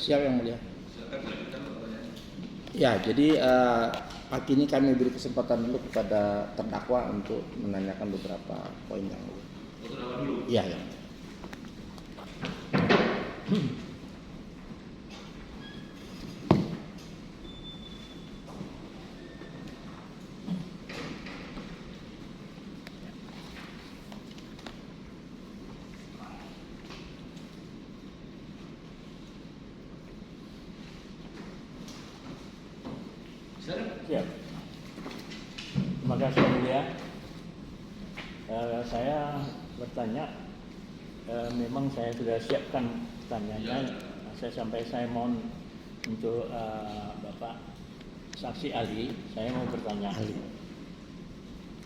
Siap yang mulia. Ya, jadi pagi ini kami beri kesempatan dulu kepada terdakwa untuk menanyakan beberapa poin yang mulia. Terdakwa dulu. Iya, ya. Siap. Terima kasih yang mulia. Saya bertanya, memang saya sudah siapkan pertanyaannya. Saya mohon untuk Bapak saksi ahli, saya mau bertanya.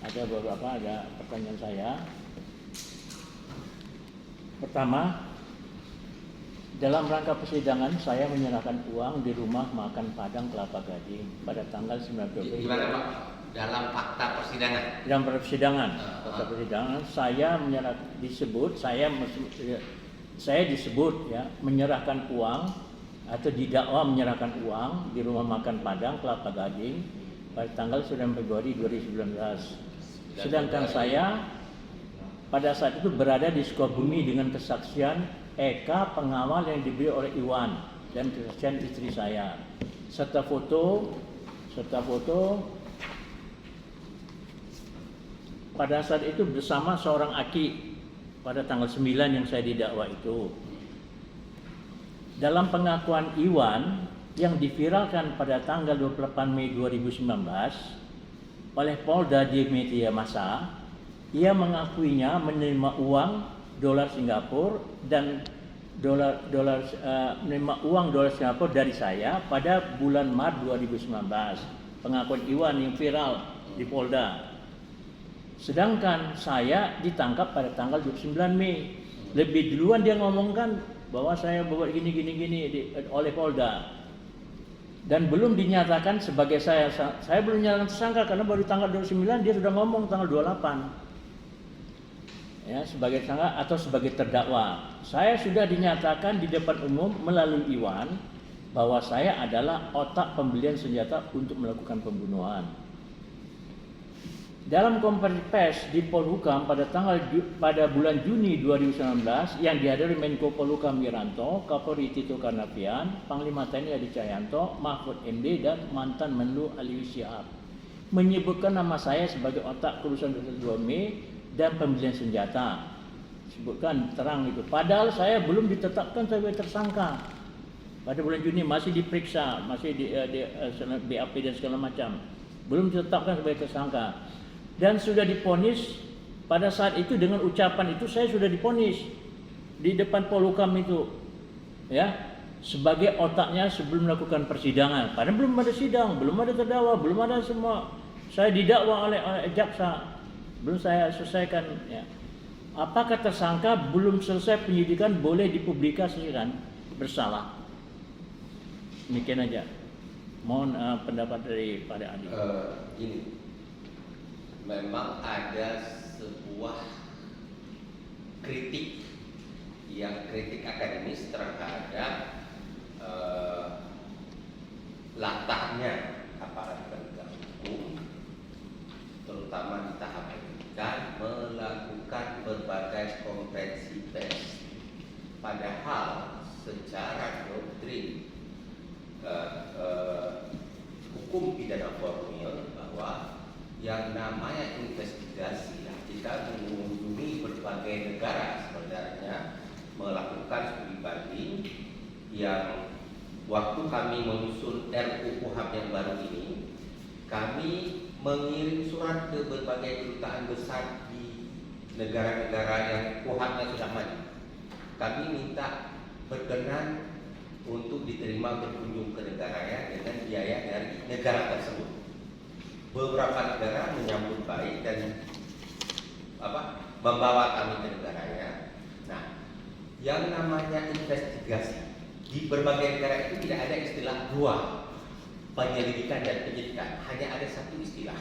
Ada pertanyaan saya. Pertama, dalam rangka persidangan, saya menyerahkan uang di rumah makan Padang Kelapa Gading pada tanggal 9 Februari. Gimana Pak? Dalam fakta persidangan? Dalam fakta persidangan, saya disebut ya menyerahkan uang atau didakwa menyerahkan uang di rumah makan Padang Kelapa Gading pada tanggal 9 Februari 2019. Sedangkan saya pada saat itu berada di Sukabumi dengan kesaksian Eka pengawal yang diberi oleh Iwan dan kesaksian istri saya serta foto pada saat itu bersama seorang aki pada tanggal 9 yang saya didakwa itu. Dalam pengakuan Iwan yang diviralkan pada tanggal 28 Mei 2019 oleh Polda di media massa, ia menerima uang dolar Singapura dan menerima uang dolar Singapura dari saya pada bulan Maret 2019. Pengakuan Iwan yang viral di Polda. Sedangkan saya ditangkap pada tanggal 29 Mei. Lebih duluan dia ngomongkan bahwa saya buat gini oleh Polda. Dan belum dinyatakan sebagai saya belum dinyatakan tersangka karena baru tanggal 29 dia sudah ngomong tanggal 28. Ya, sebagai tersangka atau sebagai terdakwa. Saya sudah dinyatakan di depan umum melalui Iwan bahwa saya adalah otak pembelian senjata untuk melakukan pembunuhan. Dalam konferensi pers di Polhukam pada bulan Juni 2019 yang dihadiri Menko Polhukam Wiranto, Kapolri Tito Karnavian, Panglima TNI Hadi Cahyanto, Mahfud MD dan mantan Menlu Ali Syihab menyebutkan nama saya sebagai otak kerusuhan 22 Mei dan pembelian senjata. Sebutkan terang itu. Padahal saya belum ditetapkan sebagai tersangka. Pada bulan Juni masih diperiksa, masih di BAP dan segala macam. Belum ditetapkan sebagai tersangka. Dan sudah diponis pada saat itu dengan ucapan itu saya sudah diponis di depan Polhukam itu. Ya, sebagai otaknya sebelum melakukan persidangan. Padahal belum ada sidang, belum ada terdakwa, belum ada semua. Saya didakwa oleh jaksa. Belum saya selesaikan ya. Apakah tersangka belum selesai penyidikan boleh dipublikasikan bersalah? Demikian aja. Mohon pendapat dari Pak Adi. Ini memang ada sebuah kritik akademis terhadap latahnya aparat penegak hukum, terutama di tahap penyidikan, melakukan berbagai konferensi pers. Padahal secara doktrin hukum pidana formil bahwa yang namanya investigasi, kita mengunjungi berbagai berbagai negara sebenarnya melakukan studi banding yang waktu kami menyusun RUU KUHAP yang baru ini, kami mengirim surat ke berbagai kedutaan besar di negara-negara yang KUHAP-nya sudah maju. Kami minta berkenan untuk diterima berkunjung ke negaranya dengan biaya dari negara tersebut. Beberapa negara menyambut baik dan membawa kami ke negaranya. Nah, yang namanya investigasi di berbagai negara itu tidak ada istilah dua, penyelidikan dan penyidikan. Hanya ada satu istilah,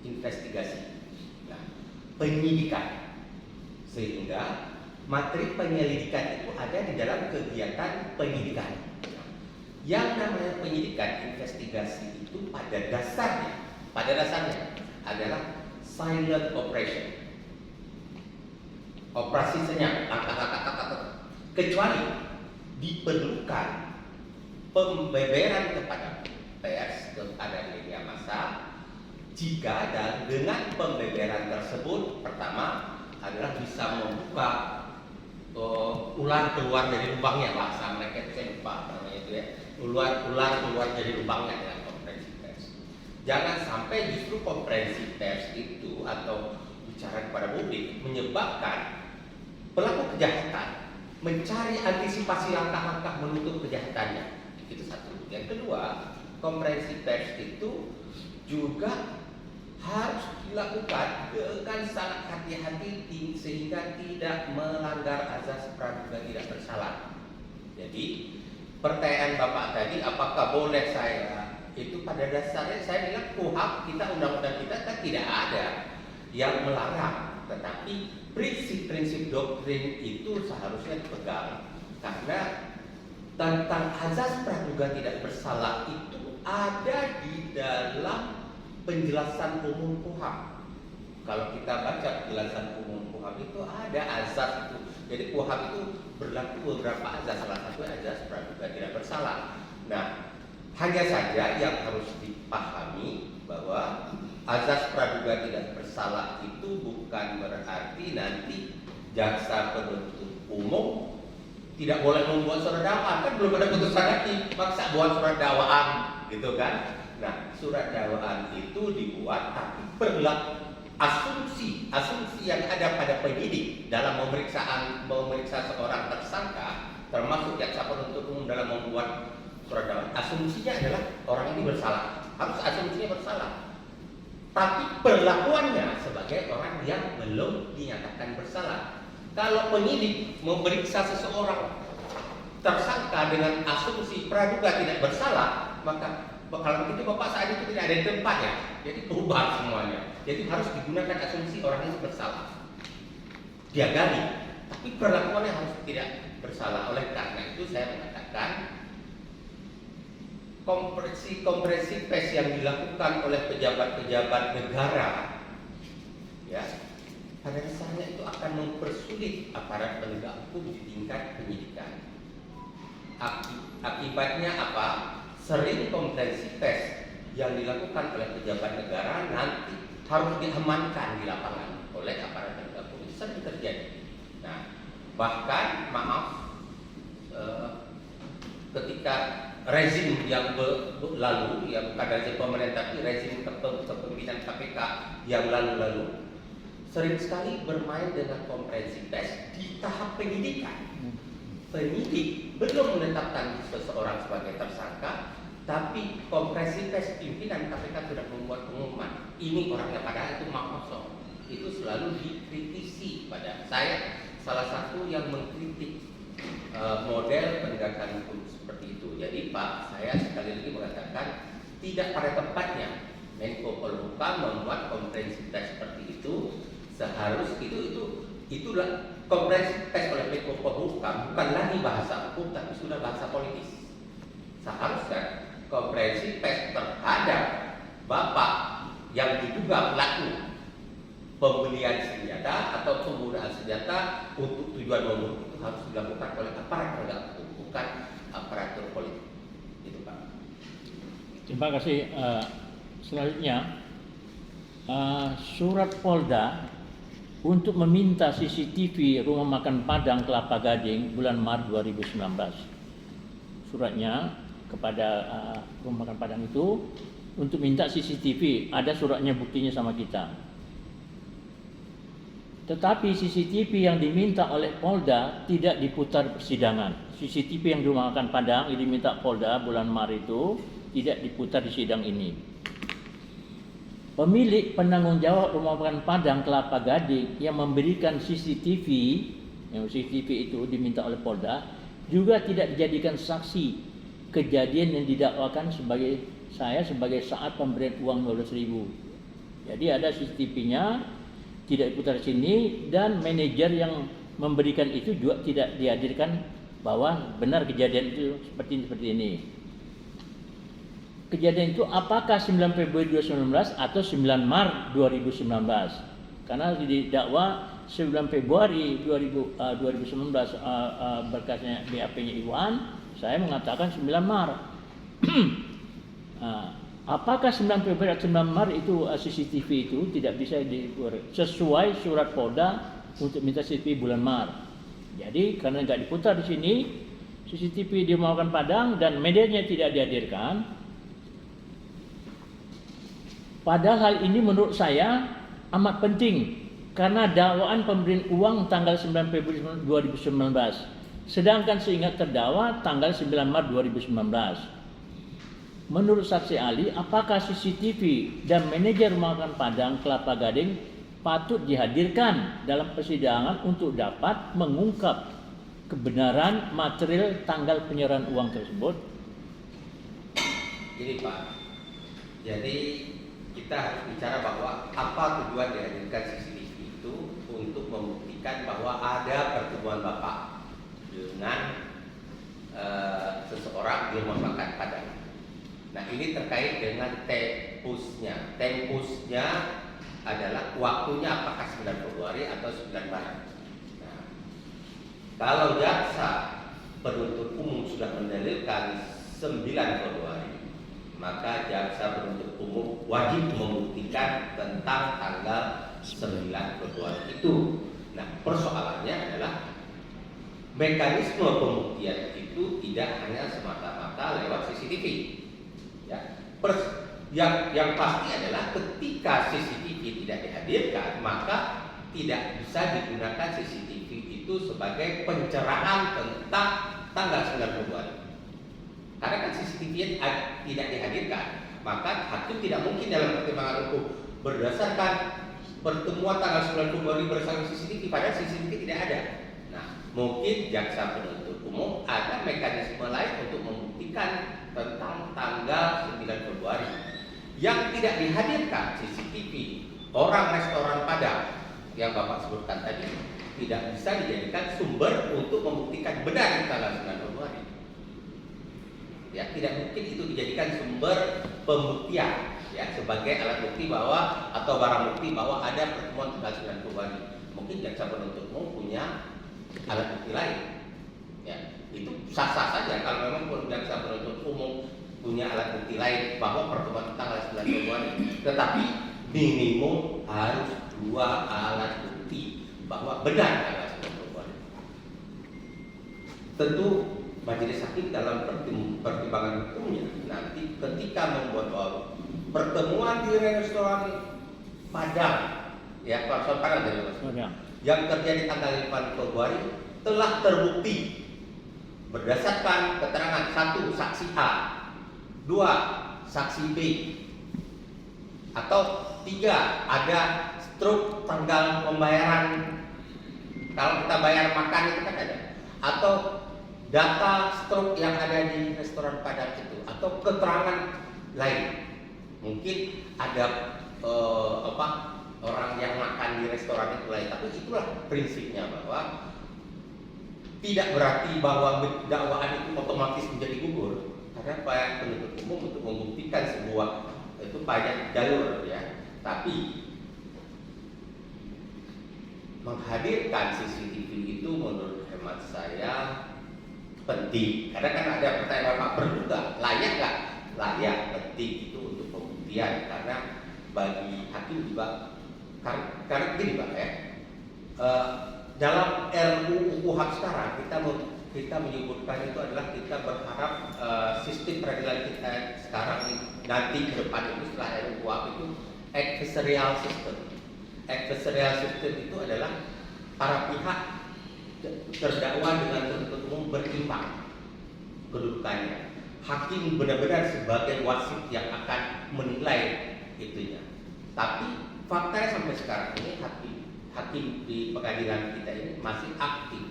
investigasi. Nah, penyidikan. Sehingga materi penyelidikan itu ada di dalam kegiatan penyidikan. Yang namanya penyidikan, investigasi itu pada dasarnya adalah silent operation, operasi senyap, kecuali diperlukan pembeberan kepada pers, kepada media massa, jika dan dengan pembeberan tersebut pertama adalah bisa membuka ular keluar dari lubangnya, bahasa mereka itu lupa namanya itu ya, ular keluar dari lubangnya dengan konferensi pers. Jangan sampai justru konferensi pers itu atau bicara kepada publik menyebabkan pelaku kejahatan mencari antisipasi langkah-langkah menutup kejahatannya. Itu satu. Yang kedua, konferensi pers itu juga harus dilakukan dengan sangat hati-hati sehingga tidak melanggar azas praduga tidak bersalah. Jadi pertanyaan Bapak tadi, apakah boleh saya? Itu pada dasarnya saya bilang KUHAP kita, undang-undang kita kan tidak ada yang melarang, tetapi prinsip-prinsip doktrin itu seharusnya dipegang, karena tentang azas praduga tidak bersalah itu ada di dalam penjelasan umum KUHAP. Kalau kita baca penjelasan umum KUHAP itu ada azas itu. Jadi KUHAP itu berlaku beberapa azas, salah satu azas praduga tidak bersalah. Nah, hanya saja yang harus dipahami bahwa azas praduga tidak bersalah itu bukan berarti nanti jaksa penuntut umum tidak boleh membuat surat dakwaan. Kan belum ada putusan lagi, maksa buat surat dakwaan, gitu kan? Nah, surat dakwaan itu dibuat tapi berlaku asumsi yang ada pada penyidik dalam memeriksa seorang tersangka, termasuk jaksa penuntut umum dalam membuat surat dakwaan. Asumsinya adalah orang ini bersalah, harus asumsinya bersalah. Tapi perlakuannya sebagai orang yang belum dinyatakan bersalah. Kalau penyidik memeriksa seseorang tersangka dengan asumsi praduga tidak bersalah, maka kalau begitu Bapak saat itu tidak ada di tempat ya, jadi berubah semuanya. Jadi harus digunakan asumsi orang itu bersalah, dia gali, tapi perlakuannya harus tidak bersalah. Oleh karena itu saya mengatakan konferensi pers yang dilakukan oleh pejabat-pejabat negara, ya, pada dasarnya itu akan mempersulit aparat penegak hukum di tingkat penyidikan. Akibatnya apa? Sering konferensi pers yang dilakukan oleh pejabat negara nanti harus diamankan di lapangan oleh aparat penegak hukum. Sering terjadi. Nah, bahkan ketika rezim yang lalu, yang bukan rezim pemerintah, tapi rezim kepemimpinan KPK yang lalu-lalu, sering sekali bermain dengan konferensi pers di tahap penyidikan. Penyidik belum menetapkan seseorang sebagai tersangka, tapi konferensi pers pimpinan KPK sudah membuat pengumuman ini orangnya, padahal itu mak kosong. Itu selalu dikritisi pada saya, salah satu yang mengkritik model penegakan hukum seperti itu. Jadi Pak, saya sekali lagi mengatakan tidak pada tempatnya Menko Polhukam membuat konferensi pers seperti itu. Seharusnya itulah konferensi pers oleh Menko Polhukam bukan lagi bahasa hukum, tapi sudah bahasa politis. Seharusnya konferensi pers terhadap Bapak yang diduga pelaku pembelian senjata atau penggunaan senjata untuk tujuan membunuh itu harus dilakukan oleh aparat penegak hukum, bukan aparatur politik. Itu Pak. Terima kasih. Selanjutnya surat Polda untuk meminta CCTV Rumah Makan Padang Kelapa Gading bulan Maret 2019. Suratnya kepada Rumah Makan Padang itu untuk minta CCTV, ada suratnya buktinya sama kita. Tetapi CCTV yang diminta oleh Polda tidak diputar persidangan. CCTV yang di Rumah Makan Padang yang diminta Polda bulan Maret itu tidak diputar di sidang ini. Pemilik penanggung jawab Rumah Makan Padang Kelapa Gading yang memberikan CCTV, yang CCTV itu diminta oleh Polda, juga tidak dijadikan saksi kejadian yang didakwakan sebagai saat pemberian uang 12.000. Jadi ada CCTV-nya tidak diputar sini, dan manajer yang memberikan itu juga tidak dihadirkan bahwa benar kejadian itu seperti ini. Kejadian itu apakah 9 Februari 2019 atau 9 Maret 2019? Karena didakwa 9 Februari 2019 berkasnya BAP-nya Iwan, saya mengatakan 9 Maret. Apakah 9 Februari atau 9 Maret itu CCTV itu tidak bisa sesuai surat Polda untuk minta CCTV bulan Maret. Jadi karena nggak diputar di sini CCTV di Rumah Makan Padang dan medianya tidak dihadirkan. Padahal hal ini menurut saya amat penting karena dakwaan pemberian uang tanggal 9 Februari 2019. Sedangkan seingat terdakwa tanggal 9 Maret 2019. Menurut saksi ahli, apakah CCTV dan manajer Rumah Makan Padang Kelapa Gading patut dihadirkan dalam persidangan untuk dapat mengungkap kebenaran material tanggal penyerahan uang tersebut? Gini Pak, jadi kita harus bicara bahwa apa tujuan dihadirkan CCTV itu untuk membuktikan bahwa ada pertemuan Bapak dengan seseorang di Rumah Makan Padang. Nah ini terkait dengan tempusnya. Tempusnya adalah waktunya apakah 9 Februari atau 9 Maret. Nah, kalau jaksa penuntut umum sudah mendalilkan 9 Februari, maka jaksa penuntut umum wajib membuktikan tentang tanggal 9 Februari itu. Nah, persoalannya adalah mekanisme pembuktian itu tidak hanya semata-mata lewat CCTV. Ya, yang pasti adalah ketika CCTV tidak dihadirkan, maka tidak bisa digunakan CCTV itu sebagai pencerahan tentang tanggal 9 Februari. Karena kan CCTV tidak dihadirkan, maka hakim tidak mungkin dalam pertimbangan hukum berdasarkan pertemuan tanggal 9 Februari bersama CCTV, padahal CCTV tidak ada. Nah, mungkin jaksa penuntut umum ada mekanisme lain untuk membuktikan tentang tanggal 9 Februari. Yang tidak dihadirkan CCTV orang restoran Padang yang Bapak sebutkan tadi tidak bisa dijadikan sumber untuk membuktikan benar tanggal 9 Februari. Ya, tidak mungkin itu dijadikan sumber pembuktian ya sebagai alat bukti bahwa atau barang bukti bahwa ada pertemuan tanggal 9 Februari. Mungkin jaksa penuntut umum punya alat bukti lain. Ya, itu sah-sah saja kalau memang jaksa penuntut umum punya alat bukti lain bahwa pertemuan tanggal 9 Februari. Tetapi minimum harus 2 alat bukti bahwa benar tanggal 9 Februari. Tentu majelis hakim dalam pertimbangan hukumnya nanti ketika membuat bahwa pertemuan di restoran Padang ya restoran Padang dari yang terjadi tanggal 5 Februari telah terbukti berdasarkan keterangan 1 saksi A, 2 saksi B, atau 3 ada struk tanggal pembayaran kalau kita bayar makan itu kan ada, atau data struk yang ada di restoran Padang itu, atau keterangan lain. Mungkin ada orang yang makan di restoran itu lain, tapi itulah prinsipnya bahwa tidak berarti bahwa dakwaan itu otomatis menjadi gugur. Karena banyak penuntut umum untuk membuktikan sebuah itu banyak jalur ya, tapi menghadirkan CCTV itu menurut hemat saya penting. Karena kan ada pertanyaan Pak perlu nggak, layak nggak? Layak, penting itu untuk pembuktian. Karena bagi hakim juga karena gini Pak ya, Dalam RUU KUHP sekarang kita menyebutkan itu adalah kita berharap sistem peradilan kita sekarang nanti ke depan itu setelah RUU KUHP itu adversarial system. Adversarial system itu adalah para pihak terdakwa dengan penuntut umum berimbang kedudukannya. Hakim benar-benar sebagai wasit yang akan menilai itunya. Tapi faktanya sampai sekarang ini hakim di pengadilan kita ini masih aktif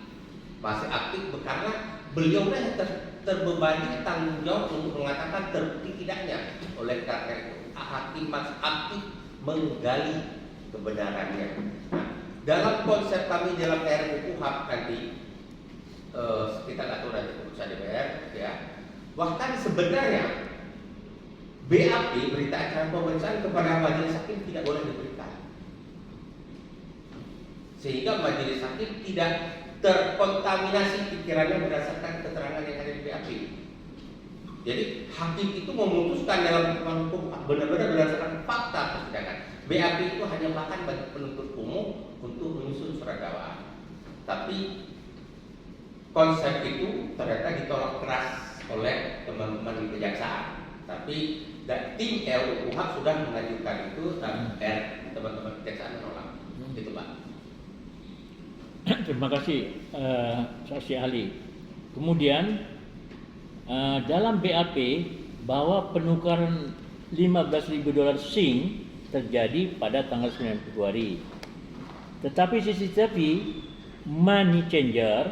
karena beliau yang terbebani tanggung jawab untuk mengatakan terbukti tidaknya. Oleh karena itu hakim masih aktif menggali kebenarannya. Nah, dalam konsep kami dalam RUU KUHP nanti kita nggak tahu nanti keputusan DPR ya. Bahkan sebenarnya BAP berita acara pemeriksaan kepada majelis hakim tidak boleh diberikan, sehingga majelis hakim tidak terkontaminasi pikirannya berdasarkan keterangan yang ada di BAP. Jadi hakim itu memutuskan dalam hukum benar-benar berdasarkan fakta persidangan. BAP itu hanya bahkan bagi penuntut umum untuk menyusun surat dakwaan. Tapi konsep itu ternyata ditolak keras oleh teman-teman di kejaksaan. Tapi tim RUU KUHP sudah mengajukan itu dan teman-teman kejaksaan menolak. Itu Pak. Terima kasih saksi ahli. Kemudian dalam BAP bahwa penukaran $15.000 Sing terjadi pada tanggal 9 Februari. Tetapi CCTV money changer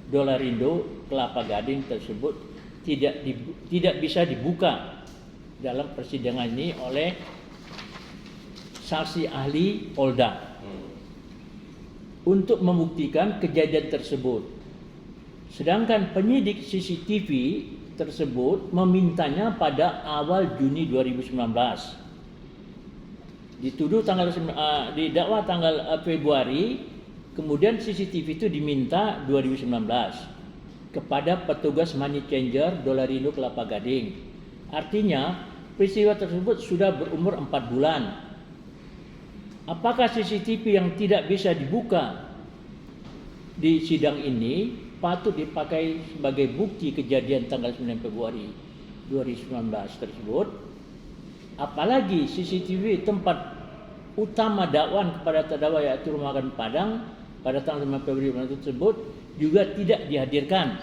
dolar Indo Kelapa Gading tersebut tidak bisa dibuka dalam persidangan ini oleh saksi ahli Polda untuk membuktikan kejadian tersebut. Sedangkan penyidik CCTV tersebut memintanya pada awal Juni 2019. Dituduh didakwa tanggal Februari, kemudian CCTV itu diminta 2019 kepada petugas money changer dolar Indo Kelapa Gading. Artinya peristiwa tersebut sudah berumur 4 bulan. Apakah CCTV yang tidak bisa dibuka di sidang ini patut dipakai sebagai bukti kejadian tanggal 9 Februari 2019 tersebut? Apalagi CCTV tempat utama dakwaan kepada terdakwa yaitu Rumah Makan Padang pada tanggal 5 Februari tersebut juga tidak dihadirkan,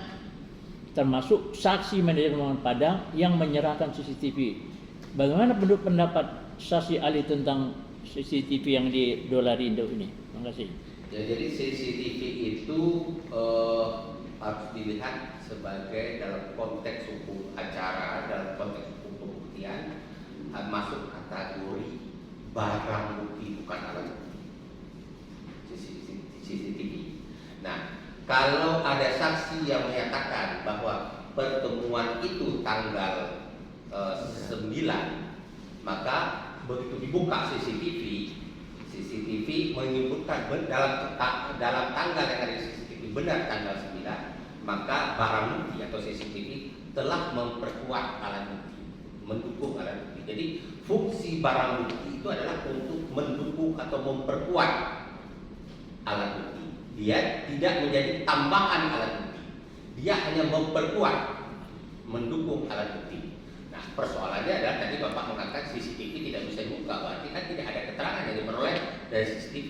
termasuk saksi manajer Rumah Makan Padang yang menyerahkan CCTV. Bagaimana menurut pendapat saksi ahli tentang CCTV yang di dolar Indo ini? Terima kasih. Ya, jadi CCTV itu harus dilihat sebagai dalam konteks hukum acara, dalam konteks hukum pembuktian, masuk kategori barang bukti bukan alat bukti. CCTV. Nah, kalau ada saksi yang menyatakan bahwa pertemuan itu tanggal 9, maka begitu dibuka CCTV menyebutkan dalam tanggal yang ada di CCTV benar tanggal 9, maka barang bukti atau CCTV telah memperkuat alat bukti, mendukung alat bukti. Jadi fungsi barang bukti itu adalah untuk mendukung atau memperkuat alat bukti. Dia tidak menjadi tambahan alat bukti. Dia hanya memperkuat, mendukung alat bukti. Nah, persoalannya adalah tadi Bapak mengatakan CCTV tidak bisa dibuka, berarti kan tidak ada keterangan yang diperoleh dari CCTV.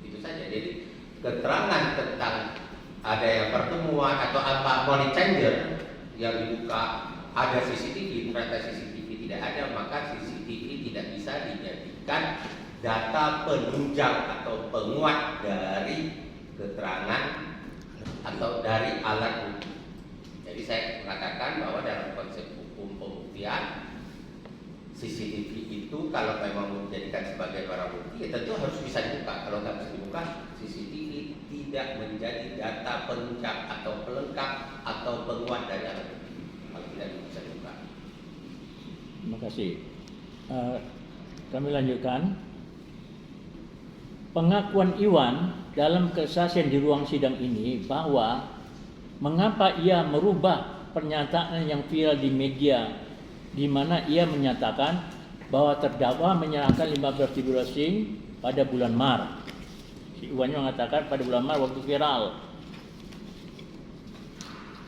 Itu saja. Jadi keterangan tentang ada yang pertemuan atau apa money changer yang dibuka, ada CCTV, ternyata CCTV tidak ada, maka CCTV tidak bisa dijadikan data penunjang atau penguat dari keterangan atau dari alat bukti. Jadi saya mengatakan bahwa dalam konsep hukum pembuktian CCTV itu kalau memang dijadikan sebagai barang bukti, ya tentu harus bisa dibuka. Kalau nggak bisa dibuka, CCTV tidak menjadi data penunjang atau pelengkap atau penguat dari alat bukti. Kalau tidak bisa dibuka. Terima kasih. Kami lanjutkan. Pengakuan Iwan dalam kesaksian di ruang sidang ini bahwa mengapa ia merubah pernyataan yang viral di media di mana ia menyatakan bahwa terdakwa menyerahkan $15.000 Sing pada bulan Maret. Si Iwan mengatakan pada bulan Maret waktu viral.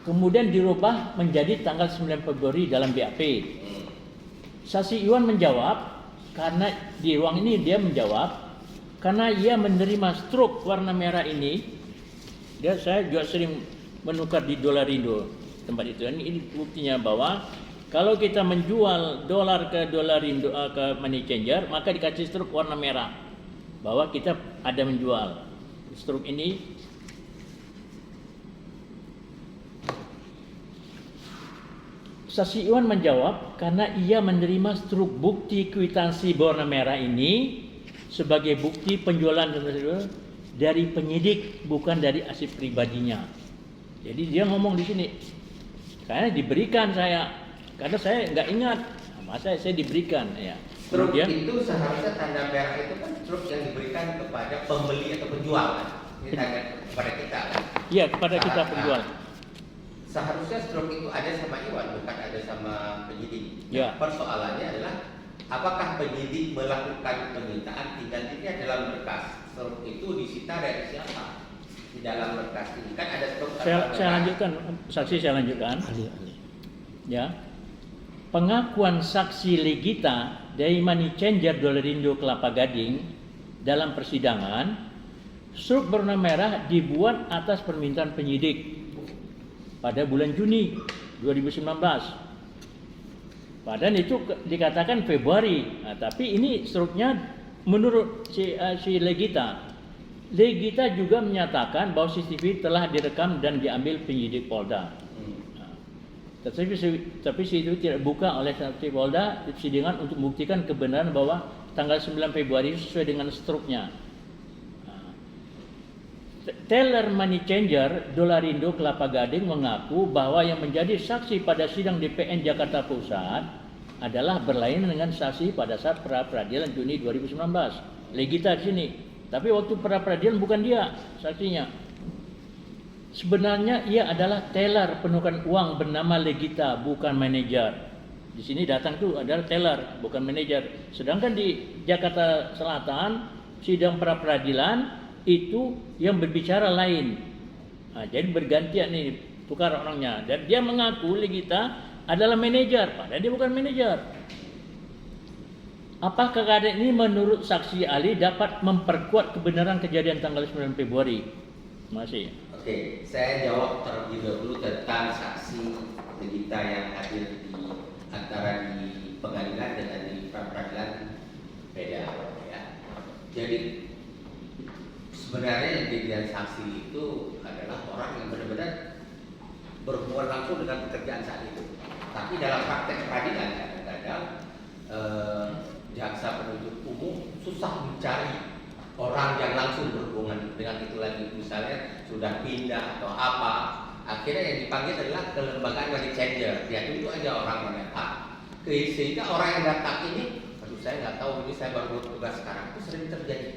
Kemudian dirubah menjadi tanggal 9 Februari dalam BAP. Saksi Iwan menjawab, karena di ruang ini dia menjawab, karena ia menerima struk warna merah ini, saya juga sering menukar di Dolarindo tempat itu. Ini buktinya bahwa kalau kita menjual dolar ke Dolarindo ke money changer, maka dikasih struk warna merah bahwa kita ada menjual. Struk ini Saksi Iwan menjawab karena ia menerima struk bukti kwitansi berwarna merah ini sebagai bukti penjualan dari penyidik, bukan dari arsip pribadinya. Jadi dia ngomong di sini, karena diberikan saya, karena saya nggak ingat, masa saya diberikan ya. Struk Kemudian, itu seharusnya tanda merah itu kan struk yang diberikan kepada pembeli atau penjual kan? Ini tanda kepada kita kan? iya kepada kita penjual. Seharusnya struk itu ada sama Iwan, bukan ada sama penyidik. Ya. Persoalannya adalah apakah penyidik melakukan penyitaan digantinya dalam berkas. Struk itu disita dari siapa? Di dalam berkas ini kan ada struk. Saya lanjutkan, saksi saya lanjutkan. ahli. Ya. Pengakuan saksi Legita dari money changer Dolarindo Kelapa Gading dalam persidangan, struk berwarna merah dibuat atas permintaan penyidik pada bulan Juni 2019. Padahal itu dikatakan Februari. Nah, tapi ini struknya menurut si Legita. Legita juga menyatakan bahwa CCTV telah direkam dan diambil penyidik Polda. Nah, tapi itu tidak buka oleh saksi Polda di persidangan untuk membuktikan kebenaran bahwa tanggal 9 Februari sesuai dengan struknya. Teller money changer Dolarindo Kelapa Gading mengaku bahwa yang menjadi saksi pada sidang DPN Jakarta Pusat adalah berlainan dengan saksi pada saat pra peradilan Juni 2019. Legita di sini. Tapi waktu pra peradilan bukan dia saksinya. Sebenarnya ia adalah teller penukaran uang bernama Legita, bukan manajer. Di sini datang tuh adalah teller, bukan manajer. Sedangkan di Jakarta Selatan sidang pra peradilan itu yang berbicara lain. Nah, jadi bergantian nih tukar orangnya. Dan dia mengaku Legita adalah manajer, padahal dia bukan manajer. Apakah keadaan ini menurut saksi ahli dapat memperkuat kebenaran kejadian tanggal 9 Februari? Masih. Oke, saya jawab terlebih dahulu tentang saksi Legita yang hadir di antara di pengadilan dengan di pra peradilan beda ya. Jadi sebenarnya yang dijadikan saksi itu adalah orang yang benar-benar berhubungan langsung dengan pekerjaan saat itu. Tapi dalam praktek peradilan kadang-kadang jaksa penuntut umum susah mencari orang yang langsung berhubungan dengan itu lagi. Misalnya sudah pindah atau apa, akhirnya yang dipanggil adalah kelembagaan money changer. Ya itu aja orang menetap. Sehingga orang yang datang ini, aduh saya nggak tahu, ini saya baru bertugas sekarang, itu sering terjadi.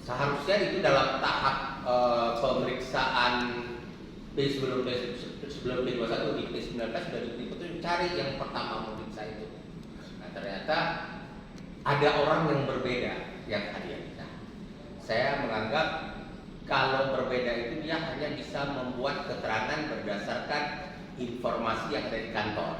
Seharusnya itu dalam tahap pemeriksaan sebelum P21 di P19 sudah itu cari yang pertama memeriksa itu. Nah ternyata ada orang yang berbeda yang hadir. Nah, saya menganggap kalau berbeda itu dia hanya bisa membuat keterangan berdasarkan informasi yang ada di kantor.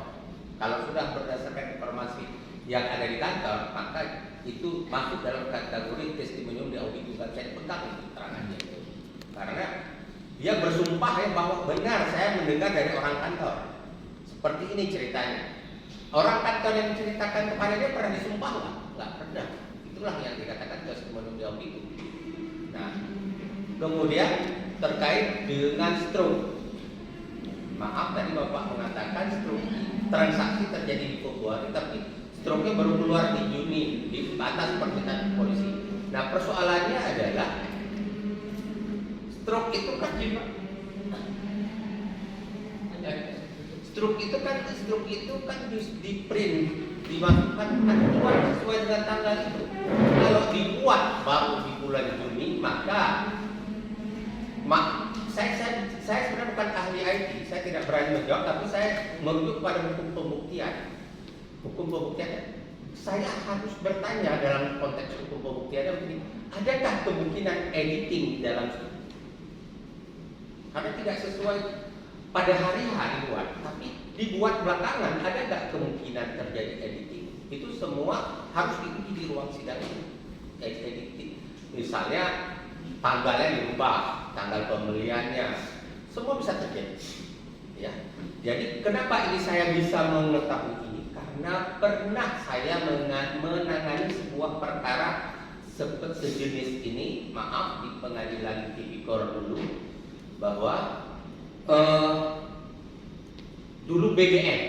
Kalau sudah berdasarkan informasi yang ada di kantor, maka itu masuk dalam kategori testimonium di audit juga. Saya pegang itu keterangannya itu. Karena dia bersumpah ya bahwa benar saya mendengar dari orang kantor. Seperti ini ceritanya. Orang kantor yang menceritakan kepada dia pernah disumpah nggak pernah. Itulah yang dikatakan testimonium di audit. Nah, kemudian terkait dengan stroke. Maaf tadi Bapak mengatakan stroke transaksi terjadi di Februari, tapi stroke-nya baru keluar di Juni di atas permintaan polisi. Nah persoalannya adalah stroke itu kan di print, dimasukkan kan keluar sesuai dengan tanggal itu. Kalau dibuat baru di bulan Juni, maka saya sebenarnya bukan ahli IT, saya tidak berani menjawab, tapi saya merujuk pada hukum pembuktian. Hukum pembuktian saya harus bertanya dalam konteks hukum pembuktiannya begini, adakah kemungkinan editing di dalam studi? Karena tidak sesuai pada hari-hari buat, tapi dibuat belakangan, ada nggak kemungkinan terjadi editing? Itu semua harus diuji di ruang sidang ini. Editing, misalnya tanggalnya diubah, tanggal pembeliannya, semua bisa terjadi. Ya, jadi kenapa ini saya bisa mengetahui ini? Karena pernah saya menangani sebuah perkara sejenis ini, maaf, di pengadilan tipikor dulu, bahwa dulu BBM,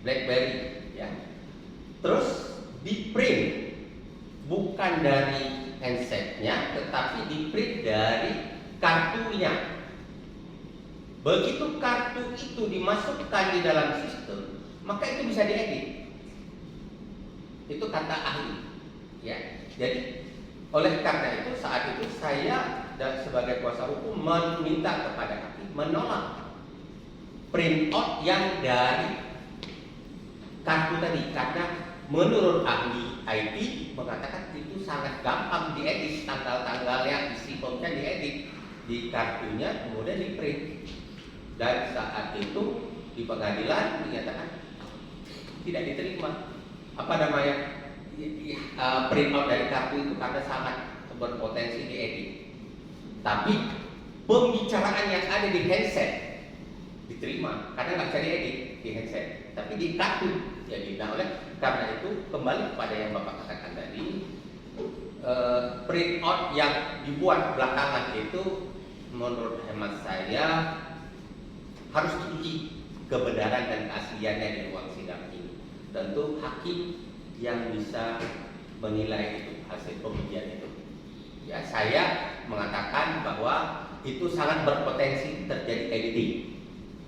BlackBerry, ya, terus di print bukan dari handsetnya, tetapi di print dari kartunya. Begitu kartu itu dimasukkan di dalam sistem, maka itu bisa diedit. Itu kata ahli, ya. Jadi oleh karena itu saat itu saya sebagai kuasa hukum meminta kepada hakim menolak print out yang dari kartu tadi, karena menurut ahli IT mengatakan itu sangat gampang diedit, tanggal-tanggalnya isi formnya diedit di kartunya kemudian di print. Dan saat itu di pengadilan dinyatakan tidak diterima print out dari kartu itu karena sangat berpotensi diedit. Tapi pembicaraan yang ada di handset diterima karena nggak bisa diedit di handset, tapi di kartu jadi. Nah, oleh karena itu kembali kepada yang Bapak katakan tadi, print out yang dibuat belakangan itu menurut hemat saya harus diuji kebenaran dan keasliannya di ruang sidang ini. Tentu hakim yang bisa menilai itu hasil pengujian itu. Ya, saya mengatakan bahwa itu sangat berpotensi terjadi editing.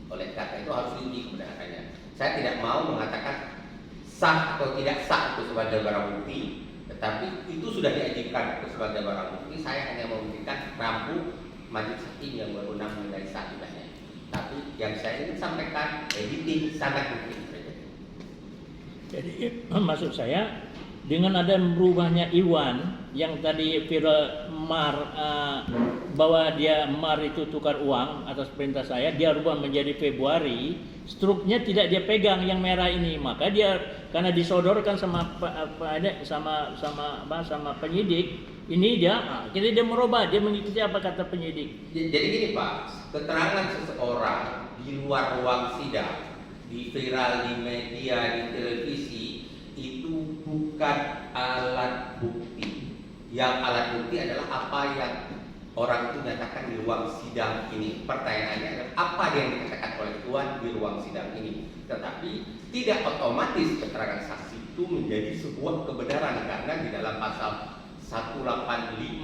Oleh karena itu harus diuji kebenarannya. Saya tidak mau mengatakan sah atau tidak sah itu sebagai barang bukti, tetapi itu sudah diajukan sebagai barang bukti. Saya hanya memberikan rambu majelis hakim yang berwenang menilai sah tidaknya. Tapi yang saya ingin sampaikan, editing sangat mungkin terjadi. Jadi maksud saya dengan ada berubahnya Iwan yang tadi viral bahwa dia Mar itu tukar uang atas perintah saya, dia rubah menjadi Februari, struknya tidak dia pegang yang merah ini, maka dia karena disodorkan sama penyidik, ini dia akhirnya dia merubah, dia mengikuti apa kata penyidik. Jadi gini Pak, keterangan seseorang di luar ruang sidang, di viral, di media, di televisi, itu bukan alat bukti. Yang alat bukti adalah apa yang orang itu nyatakan di ruang sidang ini. Pertanyaannya adalah apa yang dikatakan oleh Tuhan di ruang sidang ini. Tetapi tidak otomatis keterangan saksi itu menjadi sebuah kebenaran, karena di dalam pasal 185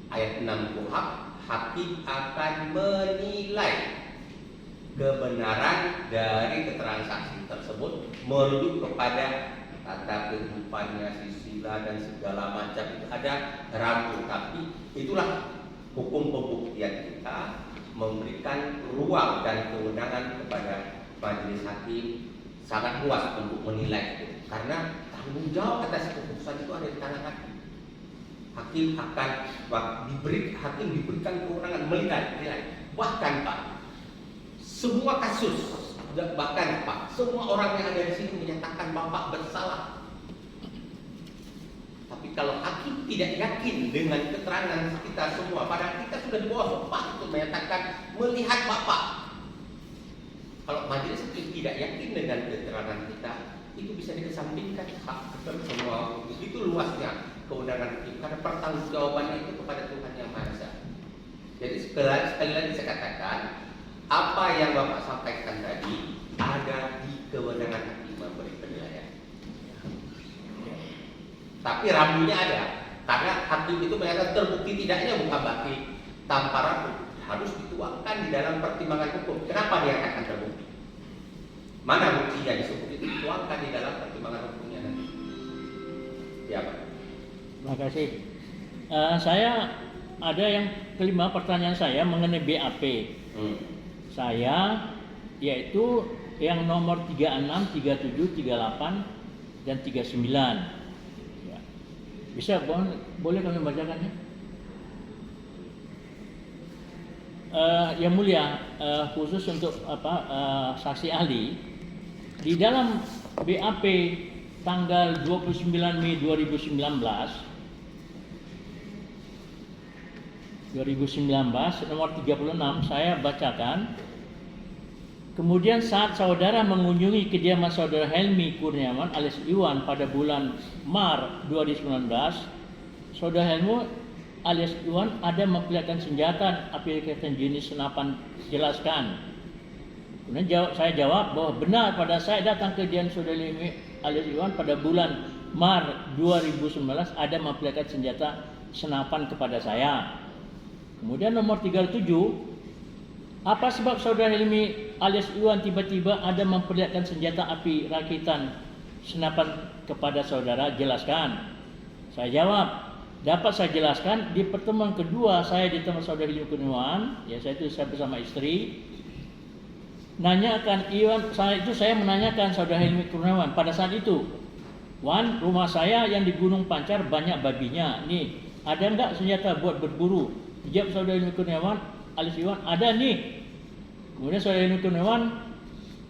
ayat 6 KUHP, hakim akan menilai kebenaran dari keterangan saksi tersebut merujuk kepada tata kehidupannya, sila dan segala macam. Itu ada rambu, tapi itulah hukum pembuktian kita, memberikan ruang dan kewenangan kepada majelis hakim sangat luas untuk menilai itu, karena tanggung jawab atas keputusan itu ada di tangan hakim. Hakim diberikan kewenangan menilai. Bahkan Pak, semua kasus, bahkan Pak, semua orang yang ada di sini menyatakan Bapak bersalah. Tapi kalau hakim tidak yakin dengan keterangan kita semua, padahal kita sudah di bawah sumpah untuk menyatakan melihat Bapak. Kalau majelis hakim tidak yakin dengan keterangan kita, itu bisa dikesampingkan hak semua. Itu luasnya kewenangan hakim, karena pertanggungjawabannya itu kepada Tuhan Yang Maha Esa. Jadi sekali lagi saya katakan, apa yang Bapak sampaikan tadi ada di kewenangan hakim memberi penilaian. Tapi rambunya ada, karena hakim itu menyatakan terbukti tidaknya bukan berarti tanpa rambu, harus dituangkan di dalam pertimbangan hukum. Kenapa dia katakan terbukti? Mana buktinya disebut itu dituangkan di dalam pertimbangan hukumnya nanti. Ya Pak. Terima kasih. Saya ada yang kelima, pertanyaan saya mengenai BAP. Saya yaitu yang nomor 36, 37, 38 dan 39. Ya. Bisa boleh kami bacakannya? Yang mulia, khusus untuk saksi ahli, di dalam BAP tanggal 29 Mei 2019 nomor 36 saya bacakan. Kemudian saat saudara mengunjungi kediaman saudara Helmi Kurniawan alias Iwan pada bulan Maret 2019, saudara Helmi alias Iwan ada memperlihatkan senjata api rakitan jenis senapan, jelaskan. Kemudian saya jawab bahwa benar pada saya datang ke kediaman saudara Helmi alias Iwan pada bulan Maret 2019 ada memperlihatkan senjata senapan kepada saya. Kemudian nomor 37, apa sebab saudara Helmi alias Iwan tiba-tiba ada memperlihatkan senjata api rakitan senapan kepada saudara? Jelaskan. Saya jawab, dapat saya jelaskan. Di pertemuan kedua saya di tempat saudara Helmi Kurniawan, ya saya bersama istri, nanyakan Iwan, saat itu saya menanyakan saudara Helmi Kurniawan pada saat itu, Wan, rumah saya yang di Gunung Pancar banyak babinya, nih ada enggak senjata buat berburu? Jawab saudara Helmi Kurniawan alias Iwan, ada nih. Kemudian saudara Helmi Kurniawan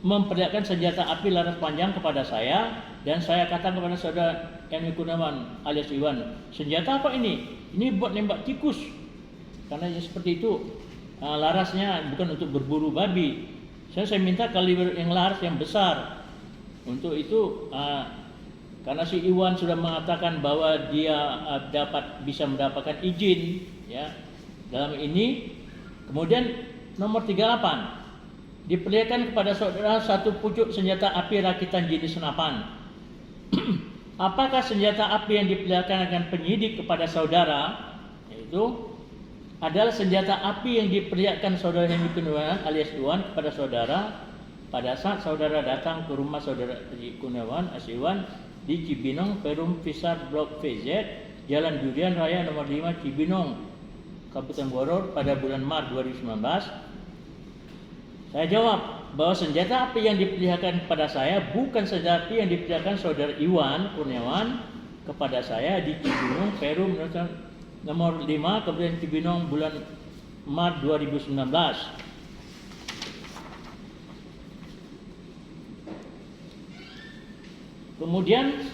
memperlihatkan senjata api laras panjang kepada saya, dan saya katakan kepada saudara Helmi Kurniawan alias Iwan, senjata apa ini? Ini buat nembak tikus. Karena seperti itu, larasnya bukan untuk berburu babi. Saya minta kaliber yang laras yang besar. Untuk itu, karena si Iwan sudah mengatakan bahwa dia bisa mendapatkan izin, ya, dalam ini. Kemudian nomor 38, diperlihatkan kepada saudara satu pucuk senjata api rakitan jenis senapan. Apakah senjata api yang diperlihatkan akan penyidik kepada saudara, yaitu adalah senjata api yang diperlihatkan saudara Helmi Kurniawan alias Iwan kepada saudara pada saat saudara datang ke rumah saudara Kurniawan alias Iwan di Cibinong, Perum Pisar Blok VZ, Jalan Durian Raya nomor 5 Cibinong, Kabupaten Bogor pada bulan Maret 2019. Saya jawab bahwa senjata api yang diperlihatkan kepada saya bukan senjata api yang diperlihatkan saudara Iwan Kurniawan kepada saya di Cibinong, Perum nomor 5 Kabupaten Cibinong bulan Maret 2019. Kemudian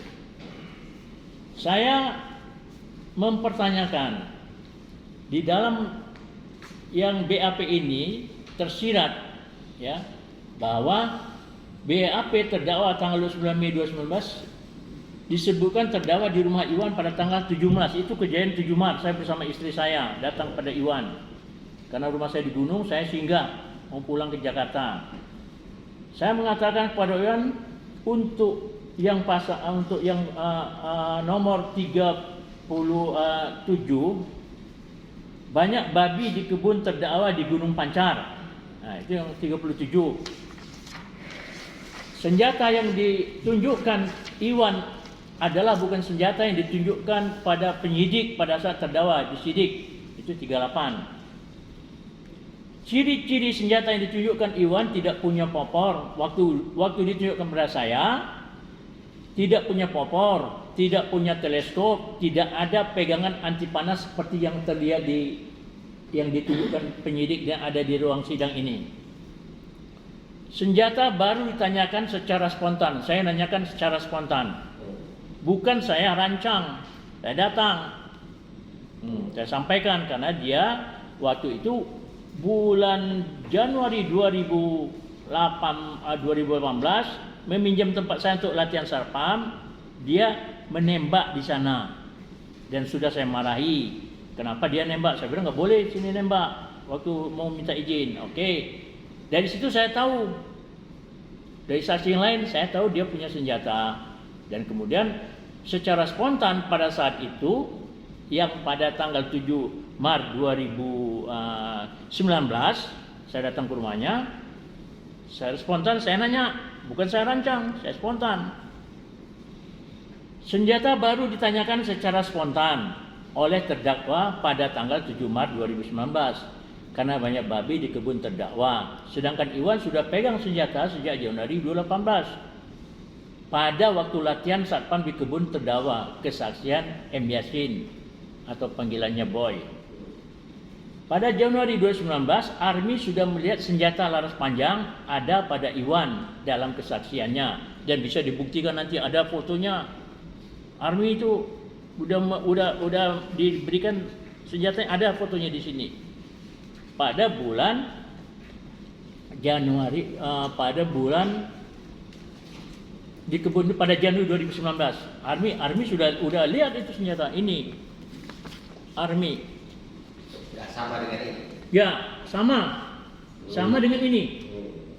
saya mempertanyakan, di dalam yang BAP ini tersirat, ya, bahwa BAP terdakwa tanggal 29 Mei 2019 disebutkan terdakwa di rumah Iwan pada tanggal 17. Itu kejadian 7 Maret, saya bersama istri saya datang pada Iwan. Karena rumah saya di Gunung, saya singgah mau pulang ke Jakarta. Saya mengatakan kepada Iwan untuk yang nomor 37, banyak babi di kebun terdakwa di Gunung Pancar. Nah, itu yang 37. Senjata yang ditunjukkan Iwan adalah bukan senjata yang ditunjukkan pada penyidik pada saat terdakwa disidik. Itu 38. Ciri-ciri senjata yang ditunjukkan Iwan tidak punya popor. Waktu ditunjukkan kepada saya, tidak punya popor, tidak punya teleskop, tidak ada pegangan anti panas seperti yang terlihat yang ditunjukkan penyidik yang ada di ruang sidang ini. Senjata baru ditanyakan secara spontan. Saya nanyakan secara spontan. Bukan saya rancang, saya datang. Saya sampaikan karena dia waktu itu bulan Januari 2018 meminjam tempat saya untuk latihan sarpam. Dia menembak di sana dan sudah saya marahi. Kenapa dia nembak? Saya bilang nggak boleh sini nembak. Waktu mau minta izin, oke. Dari situ saya tahu. Dari saksi yang lain saya tahu dia punya senjata. Dan kemudian secara spontan pada saat itu, yang pada tanggal 7 Maret 2019 saya datang ke rumahnya. Saya spontan, saya nanya, bukan saya rancang, saya spontan. Senjata baru ditanyakan secara spontan oleh terdakwa pada tanggal 7 Maret 2019 karena banyak babi di kebun terdakwa. Sedangkan Iwan sudah pegang senjata sejak Januari 2018. pada waktu latihan satpam di kebun terdakwa, kesaksian M. Yasin atau panggilannya Boy. Pada Januari 2019, Army sudah melihat senjata laras panjang ada pada Iwan dalam kesaksiannya dan bisa dibuktikan nanti ada fotonya. Army itu udah diberikan senjata, ada fotonya di sini. Pada bulan Januari, pada bulan di kebun pada Januari 2019, Army sudah lihat itu senjata ini. Army. Nggak sama dengan ini. Ya, sama dengan ini.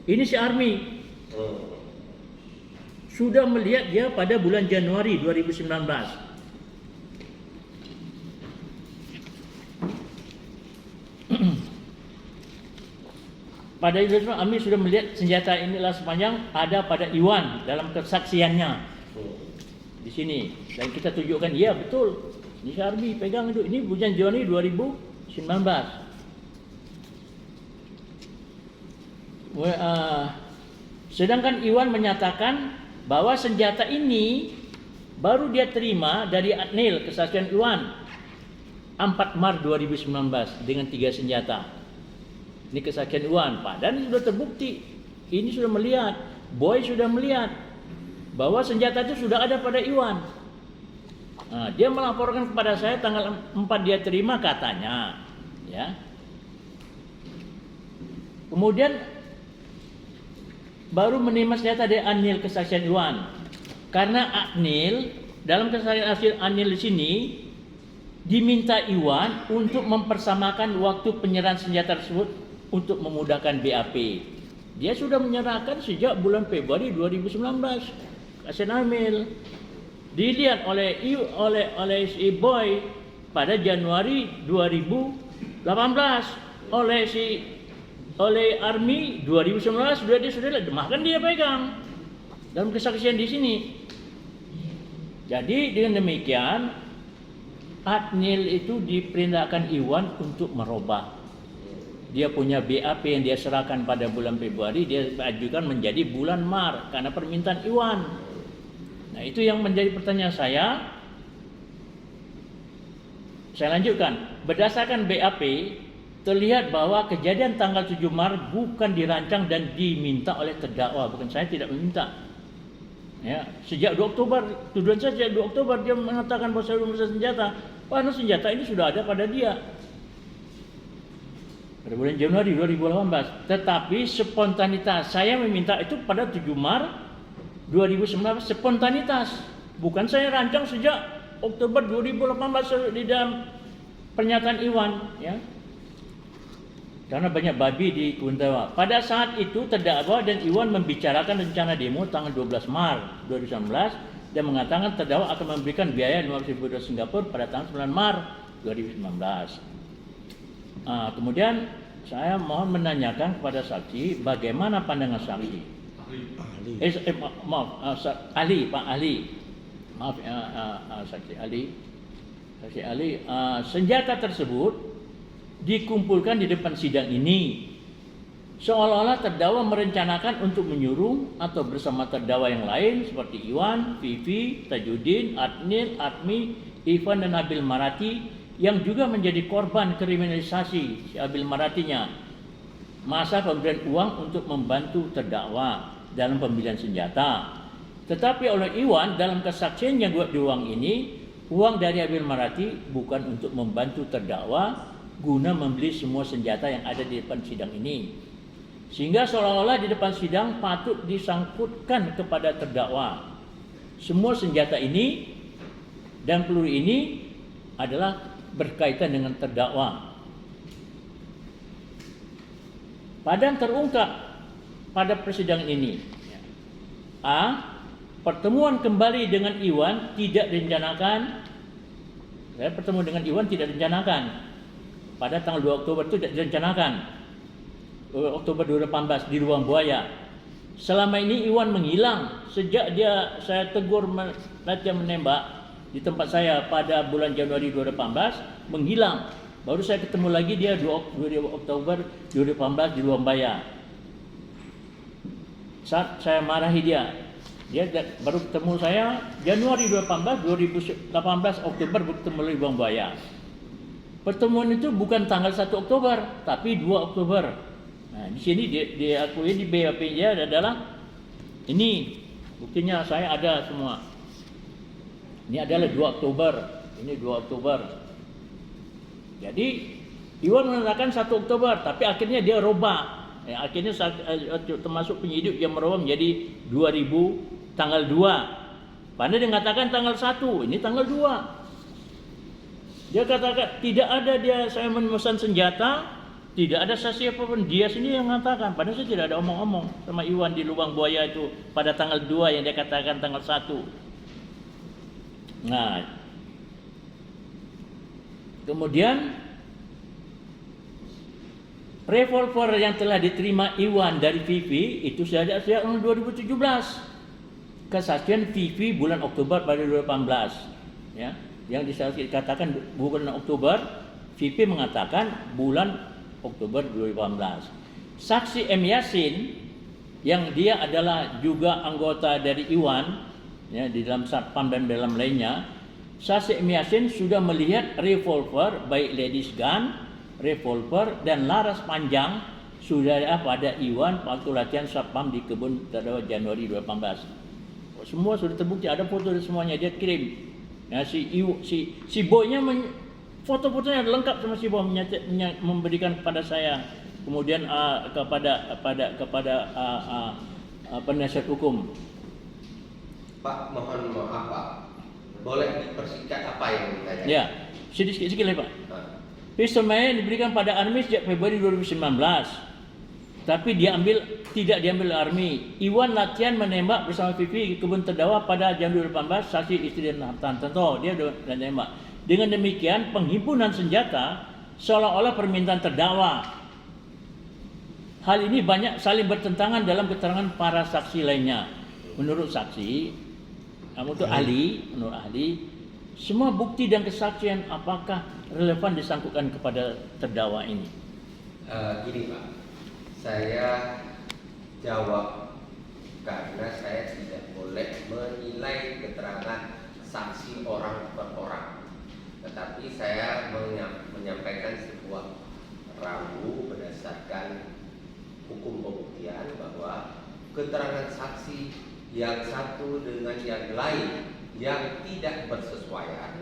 Ini si Army sudah melihat dia pada bulan Januari 2019. Pada itu Army sudah melihat senjata inilah sepanjang ada pada Iwan dalam kesaksiannya. Di sini dan kita tunjukkan, ya betul. Ini si Army pegang itu. Ini bulan Januari 2019. Sedangkan Iwan menyatakan bahwa senjata ini baru dia terima dari Adnil, kesaksian Iwan 4 Maret 2019 dengan 3 senjata. Ini kesaksian Iwan, padahal ini sudah terbukti. Ini sudah melihat, Boy sudah melihat bahwa senjata itu sudah ada pada Iwan. Nah, dia melaporkan kepada saya tanggal 4 dia terima katanya, ya. Kemudian baru menerima senjata dari Anil, kesaksian Iwan. Karena Anil dalam kesaksian hasil Anil di sini diminta Iwan untuk mempersamakan waktu penyerahan senjata tersebut untuk memudahkan BAP. Dia sudah menyerahkan sejak bulan Februari 2019. Kesaksian Anil dilihat oleh si Boy pada Januari 2018, oleh Army 2019 sudah bahkan dia pegang dalam kesaksian di sini. Jadi dengan demikian Adnil itu diperintahkan Iwan untuk merubah. Dia punya BAP yang dia serahkan pada bulan Februari, dia ajukan menjadi bulan Maret karena permintaan Iwan. Nah, itu yang menjadi pertanyaan saya. Saya lanjutkan. Berdasarkan BAP, terlihat bahwa kejadian tanggal 7 Maret bukan dirancang dan diminta oleh terdakwa. Bukan, saya tidak meminta. Ya, sejak 2 Oktober, tuduhan saya sejak 2 Oktober dia mengatakan bahwa saya belum bisa senjata. Karena senjata ini sudah ada pada dia. Pada bulan Januari 2018. Tetapi spontanitas, saya meminta itu pada 7 Maret 2019, spontanitas. Bukan saya rancang sejak Oktober 2018 di dalam pernyataan Iwan, ya. Karena banyak babi di kebun terdakwa. Pada saat itu terdakwa dan Iwan membicarakan rencana demo tanggal 12 Maret 2019 dan mengatakan terdakwa akan memberikan biaya 500.000 dolar Singapura pada tanggal 9 Maret 2019. Kemudian saya mohon menanyakan kepada saksi bagaimana pandangan saksi. Pak ahli. Maaf, saksi ahli. Saksi ahli, senjata tersebut dikumpulkan di depan sidang ini seolah-olah terdakwa merencanakan untuk menyuruh atau bersama terdakwa yang lain seperti Iwan, Vivi, Tajudin, Adnil, Admi, Ivan dan Abil Marati yang juga menjadi korban kriminalisasi si Abil Maratinya masa pemberian uang untuk membantu terdakwa dalam pembelian senjata. Tetapi oleh Iwan dalam kesaksiannya buat di uang ini, uang dari Abil Marati bukan untuk membantu terdakwa guna membeli semua senjata yang ada di depan sidang ini. Sehingga seolah-olah di depan sidang patut disangkutkan kepada terdakwa. Semua senjata ini dan peluru ini adalah berkaitan dengan terdakwa. Padahal terungkap pada persidangan ini. A. Pertemuan kembali dengan Iwan tidak direncanakan. Saya bertemu dengan Iwan tidak direncanakan. Pada tanggal 2 Oktober itu tidak direncanakan. Oktober 2018 di Ruang Buaya. Selama ini Iwan menghilang sejak saya tegur latihan menembak di tempat saya pada bulan Januari 2018, menghilang. Baru saya ketemu lagi dia 2 Oktober 2018 di Ruang Buaya. Saat saya marahi dia, baru ketemu saya Januari 2018, 2018 Oktober baru ketemu lagi Bang Buaya. Pertemuan itu bukan tanggal 1 Oktober, tapi 2 Oktober. Nah, di sini diakui di BAP dia adalah ini buktinya saya ada semua. Ini adalah 2 Oktober. Ini 2 Oktober. Jadi Iwan mengatakan 1 Oktober, tapi akhirnya dia robah. Ya, akhirnya termasuk penyidik yang merubah menjadi 2000 tanggal 2. Padahal dia mengatakan tanggal 1, ini tanggal 2. Dia katakan tidak ada saya memesan senjata, tidak ada saksi apapun. Dia sendiri yang mengatakan. Padahal saya tidak ada omong-omong sama Iwan di Lubang Buaya itu pada tanggal 2 yang dia katakan tanggal 1. Nah, kemudian revolver yang telah diterima Iwan dari Vivi itu sudah ada sejak tahun 2017. Kesaksian Vivi bulan Oktober pada 2018. Ya. Yang dikatakan bulan Oktober, VP mengatakan bulan Oktober 2018. Saksi M. Yasin yang dia adalah juga anggota dari Iwan ya, di dalam Satpam dan dalam lainnya, saksi M. Yasin sudah melihat revolver baik ladies gun, revolver dan laras panjang sudah ada pada Iwan waktu latihan Satpam di kebun terdakwa Januari 2018. Semua sudah terbukti, ada foto dan semuanya dia kirim. Ya, si boynya foto-fotonya lengkap sama si boy memberikan kepada saya, kemudian kepada penasihat hukum. Pak, mohon maaf Pak, boleh dipersingkat apa yang ditanya? Ya, sedikit lagi Pak. Pistol Maya diberikan pada Army sejak Februari 2019. Tapi tidak diambil Army. Iwan latihan menembak bersama Vivi di kebun terdakwa pada Januari 2018, saksi istri dan hartan. Tentu dia sudah menembak. Dengan demikian penghimpunan senjata seolah-olah permintaan terdakwa. Hal ini banyak saling bertentangan dalam keterangan para saksi lainnya. Menurut saksi, menurut ahli, semua bukti dan kesaksian apakah relevan disangkutkan kepada terdakwa ini? Gini Pak, saya jawab karena saya tidak boleh menilai keterangan saksi orang per orang. Tetapi saya menyampaikan sebuah rambu berdasarkan hukum pembuktian bahwa keterangan saksi yang satu dengan yang lain yang tidak bersesuaian,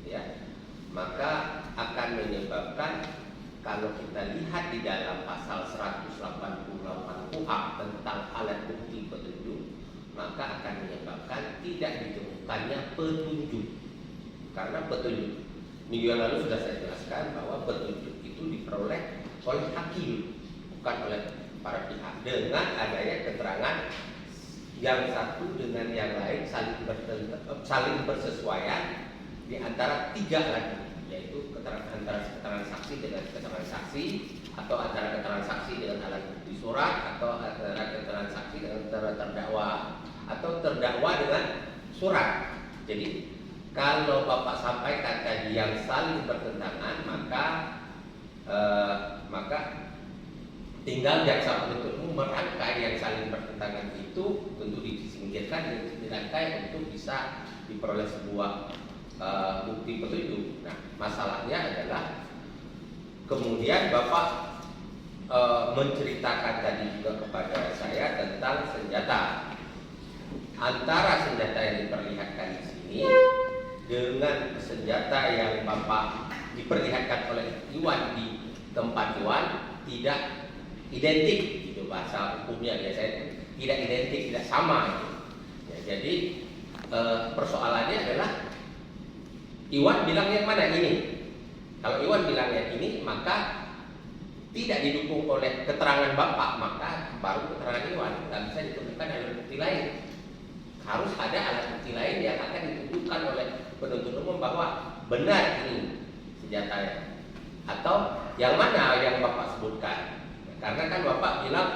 ya, maka akan menyebabkan, kalau kita lihat di dalam pasal 188 KUHP tentang alat bukti petunjuk, maka akan menyebabkan tidak ditemukannya petunjuk. Karena petunjuk, minggu yang lalu sudah saya jelaskan bahwa petunjuk itu diperoleh oleh hakim, bukan oleh para pihak. Dengan adanya keterangan yang satu dengan yang lain saling bersesuaian di antara tiga alat, yaitu antara keterangan saksi dengan keterangan saksi, atau antara keterangan saksi dengan alat bukti surat, atau antara keterangan saksi dengan terdakwa, atau terdakwa dengan surat. Jadi kalau Bapak sampaikan tadi yang saling bertentangan, maka tinggal jaksa penuntut umum merangkai yang saling bertentangan itu, tentu disingkirkan, dirangkai untuk bisa diperoleh sebuah bukti petunjuk. Nah, masalahnya adalah kemudian Bapak menceritakan tadi juga kepada saya tentang senjata. Antara senjata yang diperlihatkan di sini dengan senjata yang Bapak diperlihatkan oleh Iwan di tempat Iwan tidak identik, itu bahasa hukumnya biasanya tidak identik, tidak sama. Ya, jadi persoalannya adalah Iwan bilang yang mana ini? Kalau Iwan bilang yang ini, maka tidak didukung oleh keterangan Bapak, maka baru keterangan Iwan. Tidak bisa ditemukan alat bukti lain. Harus ada alat bukti lain yang akan ditunjukkan oleh penuntut umum bahwa benar ini senjatanya. Atau yang mana yang Bapak sebutkan? Karena kan Bapak bilang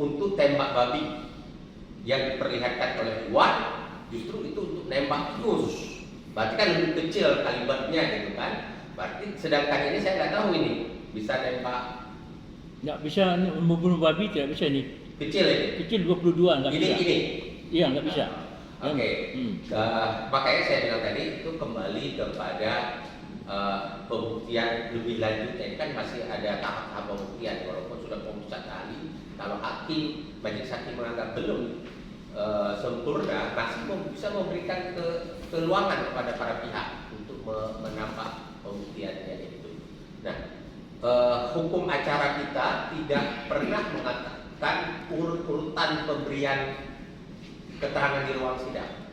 untuk tembak babi yang diperlihatkan oleh Iwan, justru itu untuk nembak tikus. Berarti kan lebih kecil kalibernya gitu kan. Berarti sedangkan ini saya nggak tahu ini bisa nembak. Nggak bisa membunuh babi, tidak bisa ini. Kecil ini. Kecil 22 nggak bisa. Ini Iya, nggak bisa. Oke. Hmm. Makanya saya bilang tadi itu kembali kepada pembuktian lebih lanjut. Ini kan masih ada tahap-tahap pembuktian walaupun sudah pemutusan ahli. Kalau hakim, majelis hakim menganggap belum sempurna, masih bisa memberikan peluangan kepada para pihak untuk menambah pembuktiannya itu. Nah, hukum acara kita tidak pernah mengatakan urut-urutan pemberian keterangan di ruang sidang.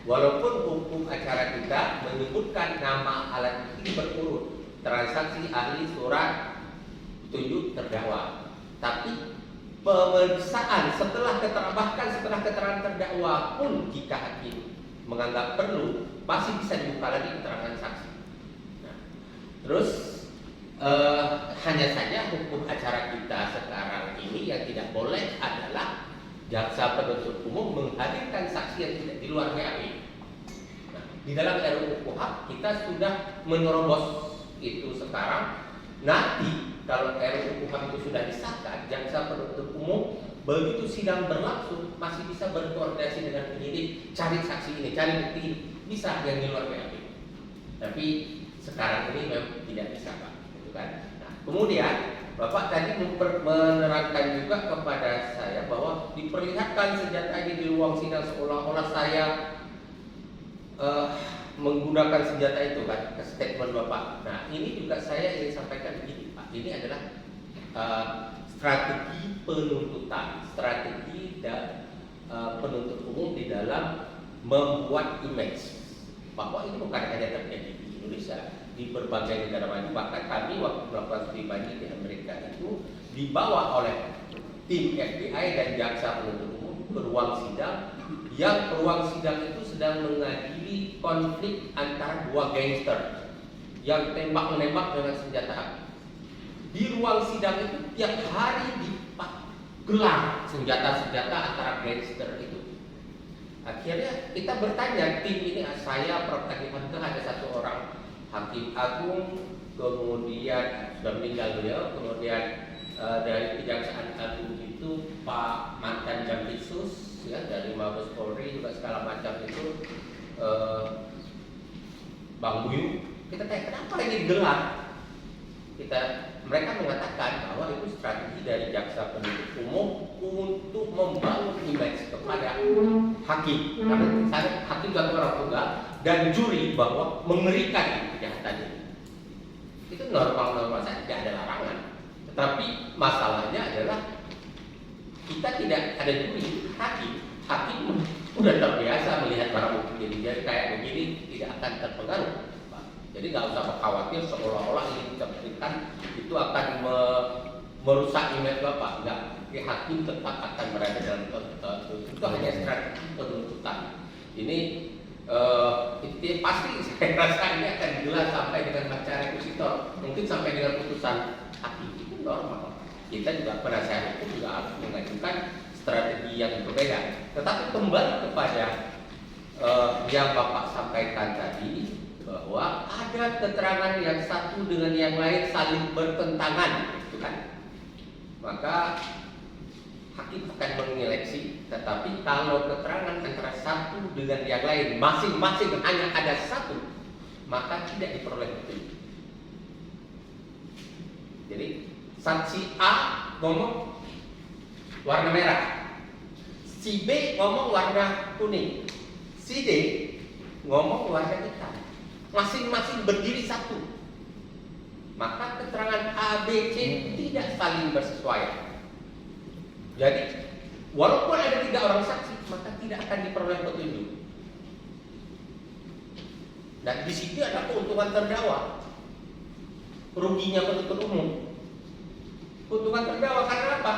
Walaupun hukum acara kita menyebutkan nama alat bukti berurut, transaksi, ahli, surat, petunjuk, terdakwa, tapi pemeriksaan setelah keterangan terdakwa pun jika hakim menganggap perlu masih bisa dibuka lagi keterangan saksi. Nah, terus hanya saja hukum acara kita sekarang ini yang tidak boleh adalah jaksa penuntut umum menghadirkan saksi yang tidak di luar BAP. Nah, di dalam RUU KUHP kita sudah menerobos itu sekarang. Nanti kalau RUU KUHP itu sudah disahkan, jaksa penuntut umum begitu sidang berlangsung masih bisa berkoordinasi dengan penyidik, cari saksi ini, cari bukti ini, bisa yang di luar BAP. Tapi sekarang ini memang tidak bisa, Pak. Gitu kan? Nah, kemudian Bapak tadi menerangkan juga kepada saya bahwa diperlihatkan senjata ini di ruang sidang seolah-olah saya menggunakan senjata itu kan, ke statement Bapak. Nah, ini juga saya ingin sampaikan begini, Pak. Ini adalah strategi penuntutan, strategi dan penuntut umum di dalam membuat image bahwa ini bukan hanya terjadi di Indonesia, di berbagai negara maju. Bahkan kami waktu melakukan studi banding di Amerika itu dibawa oleh tim FBI dan jaksa penuntut umum ke ruang sidang, yang ruang sidang itu sedang mengadili konflik antara dua gangster yang tembak-menembak dengan senjata api. Di ruang sidang itu tiap hari digelar senjata-senjata antara gangster itu. Akhirnya kita bertanya, tim ini, saya Prof. Tagifan, ada satu orang Hakim Agung, kemudian sudah meninggal beliau, kemudian dari Kejaksaan Agung itu Pak mantan Jampitsus, ya, dari Mabes Polri juga segala macam itu, Bang Buyu. Kita tanya kenapa ini digelar? Mereka mengatakan bahwa itu strategi dari jaksa penuntut umum untuk membangun image kepada hakim, karena hakim dan orang tunggal dan juri bahwa mengerikan kejahatan ini. Itu normal-normal saja, tidak ada larangan. Tetapi masalahnya adalah kita tidak ada juri, hakim udah terbiasa melihat barang bukti jadi kayak begini tidak akan terpengaruh. Jadi nggak usah khawatir seolah-olah ini diceritakan itu akan merusak image Bapak. Enggak, hakim tetap akan berada dalam itu hanya strategi penuntutan. Ini pasti saya rasa ini akan jelas sampai dengan baca rekusitor, mungkin sampai dengan putusan hakim. Itu normal. Kita juga penasihat hukum juga harus mengajukan strategi yang berbeda. Tetapi kembali kepada yang Bapak sampaikan tadi, bahwa ada keterangan yang satu dengan yang lain saling bertentangan, gitu kan? Maka hakim akan menyeleksi. Tetapi kalau keterangan antara satu dengan yang lain masing-masing hanya ada satu, maka tidak diperoleh petunjuk. Jadi saksi A ngomong warna merah, si B ngomong warna kuning, si D ngomong warna hitam. Masing-masing berdiri satu, maka keterangan A, B, C tidak saling bersesuaian. Jadi walaupun ada 3 orang saksi, maka tidak akan diperoleh petunjuk. Dan di situ ada keuntungan terdakwa, ruginya penuntut umum. Keuntungan terdakwa karena apa?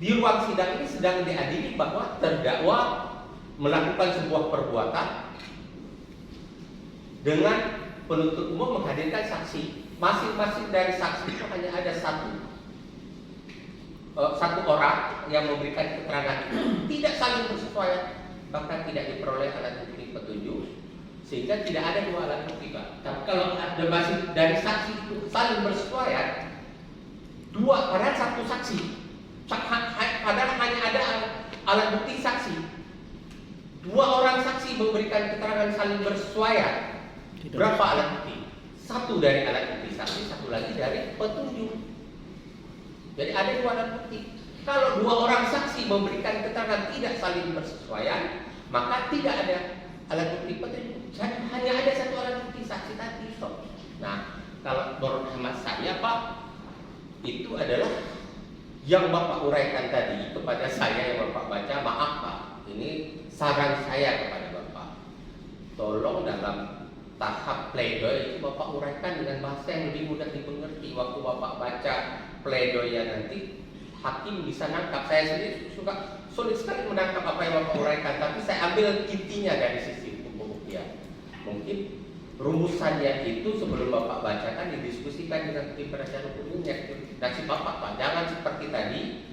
Di ruang sidang ini sedang diadili bahwa terdakwa melakukan sebuah perbuatan dengan penuntut umum menghadirkan saksi. Masing-masing dari saksi itu hanya ada satu orang yang memberikan keterangan itu, tidak saling bersesuaian, bahkan tidak diperoleh alat bukti petunjuk, sehingga tidak ada 2 alat bukti, Pak. Tapi kalau ada masing dari saksi itu saling bersesuaian, 2 padahal 1 saksi, padahal hanya ada alat bukti saksi. Dua orang saksi memberikan keterangan saling bersesuaian. Berapa alat bukti? Satu dari alat bukti saksi, satu lagi dari petunjuk. Jadi ada dua alat bukti. Kalau dua orang saksi memberikan keterangan tidak saling bersesuaian, maka tidak ada alat bukti petunjuk. Hanya ada satu alat bukti saksi tadi. Stop. Nah, kalau menurut hemat saya, Pak, itu adalah yang Bapak uraikan tadi kepada saya yang Bapak baca. Maaf, Pak, ini saran saya kepada Bapak. Tolong dalam tahap pledoi itu Bapak uraikan dengan bahasa yang lebih mudah dimengerti. Waktu Bapak baca pledoi nanti, hakim bisa nangkap. Saya sendiri suka sulit sekali menangkap apa yang Bapak uraikan, tapi saya ambil intinya dari sisi hukum pembuktian. Mungkin rumusannya itu sebelum Bapak bacakan didiskusikan dengan tim penasihat hukum ini. Redaksi Bapak, Pak, jangan seperti tadi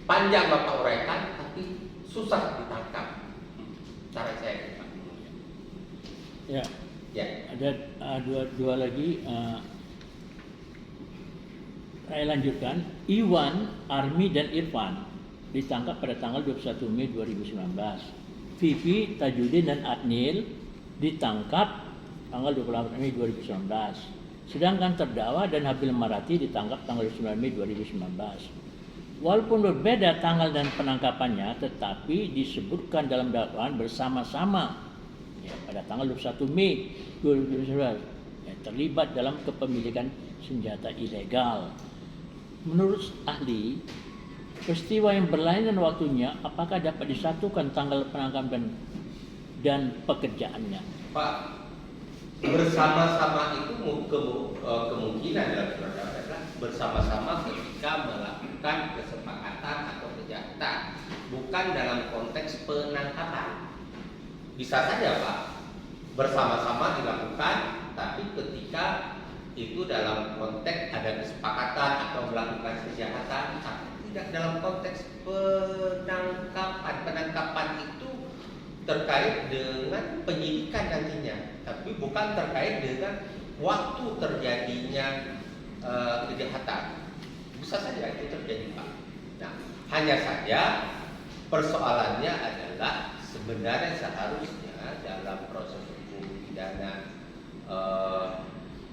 panjang Bapak uraikan tapi susah ditangkap. Cara saya, Pak. Ya. Ya. Ada dua lagi. Saya lanjutkan. Iwan, Armi, dan Irfan ditangkap pada tanggal 21 Mei 2019. Vivi, Tajudin, dan Adnil ditangkap tanggal 28 Mei 2019. Sedangkan terdakwa dan Habil Marati ditangkap tanggal 9 Mei 2019. Walaupun berbeda tanggal dan penangkapannya, tetapi disebutkan dalam dakwaan bersama-sama ya, pada tanggal 21 Mei 2019 ya, terlibat dalam kepemilikan senjata ilegal. Menurut ahli, peristiwa yang berlainan waktunya apakah dapat disatukan tanggal penangkapan dan pekerjaannya? Pak, bersama-sama itu kemungkinan dalam surat adalah bersama-sama ketika melakukan kesepakatan atau kejahatan, bukan dalam konteks penangkapan. Bisa saja, Pak, bersama-sama dilakukan, tapi ketika itu dalam konteks ada kesepakatan atau melakukan kejahatan, tapi tidak dalam konteks penangkapan. Penangkapan itu terkait dengan penyidikan nantinya, tapi bukan terkait dengan waktu terjadinya kejahatan. Bisa saja itu terjadi, Pak. Nah, hanya saja persoalannya adalah sebenarnya seharusnya dalam proses hukum pidana,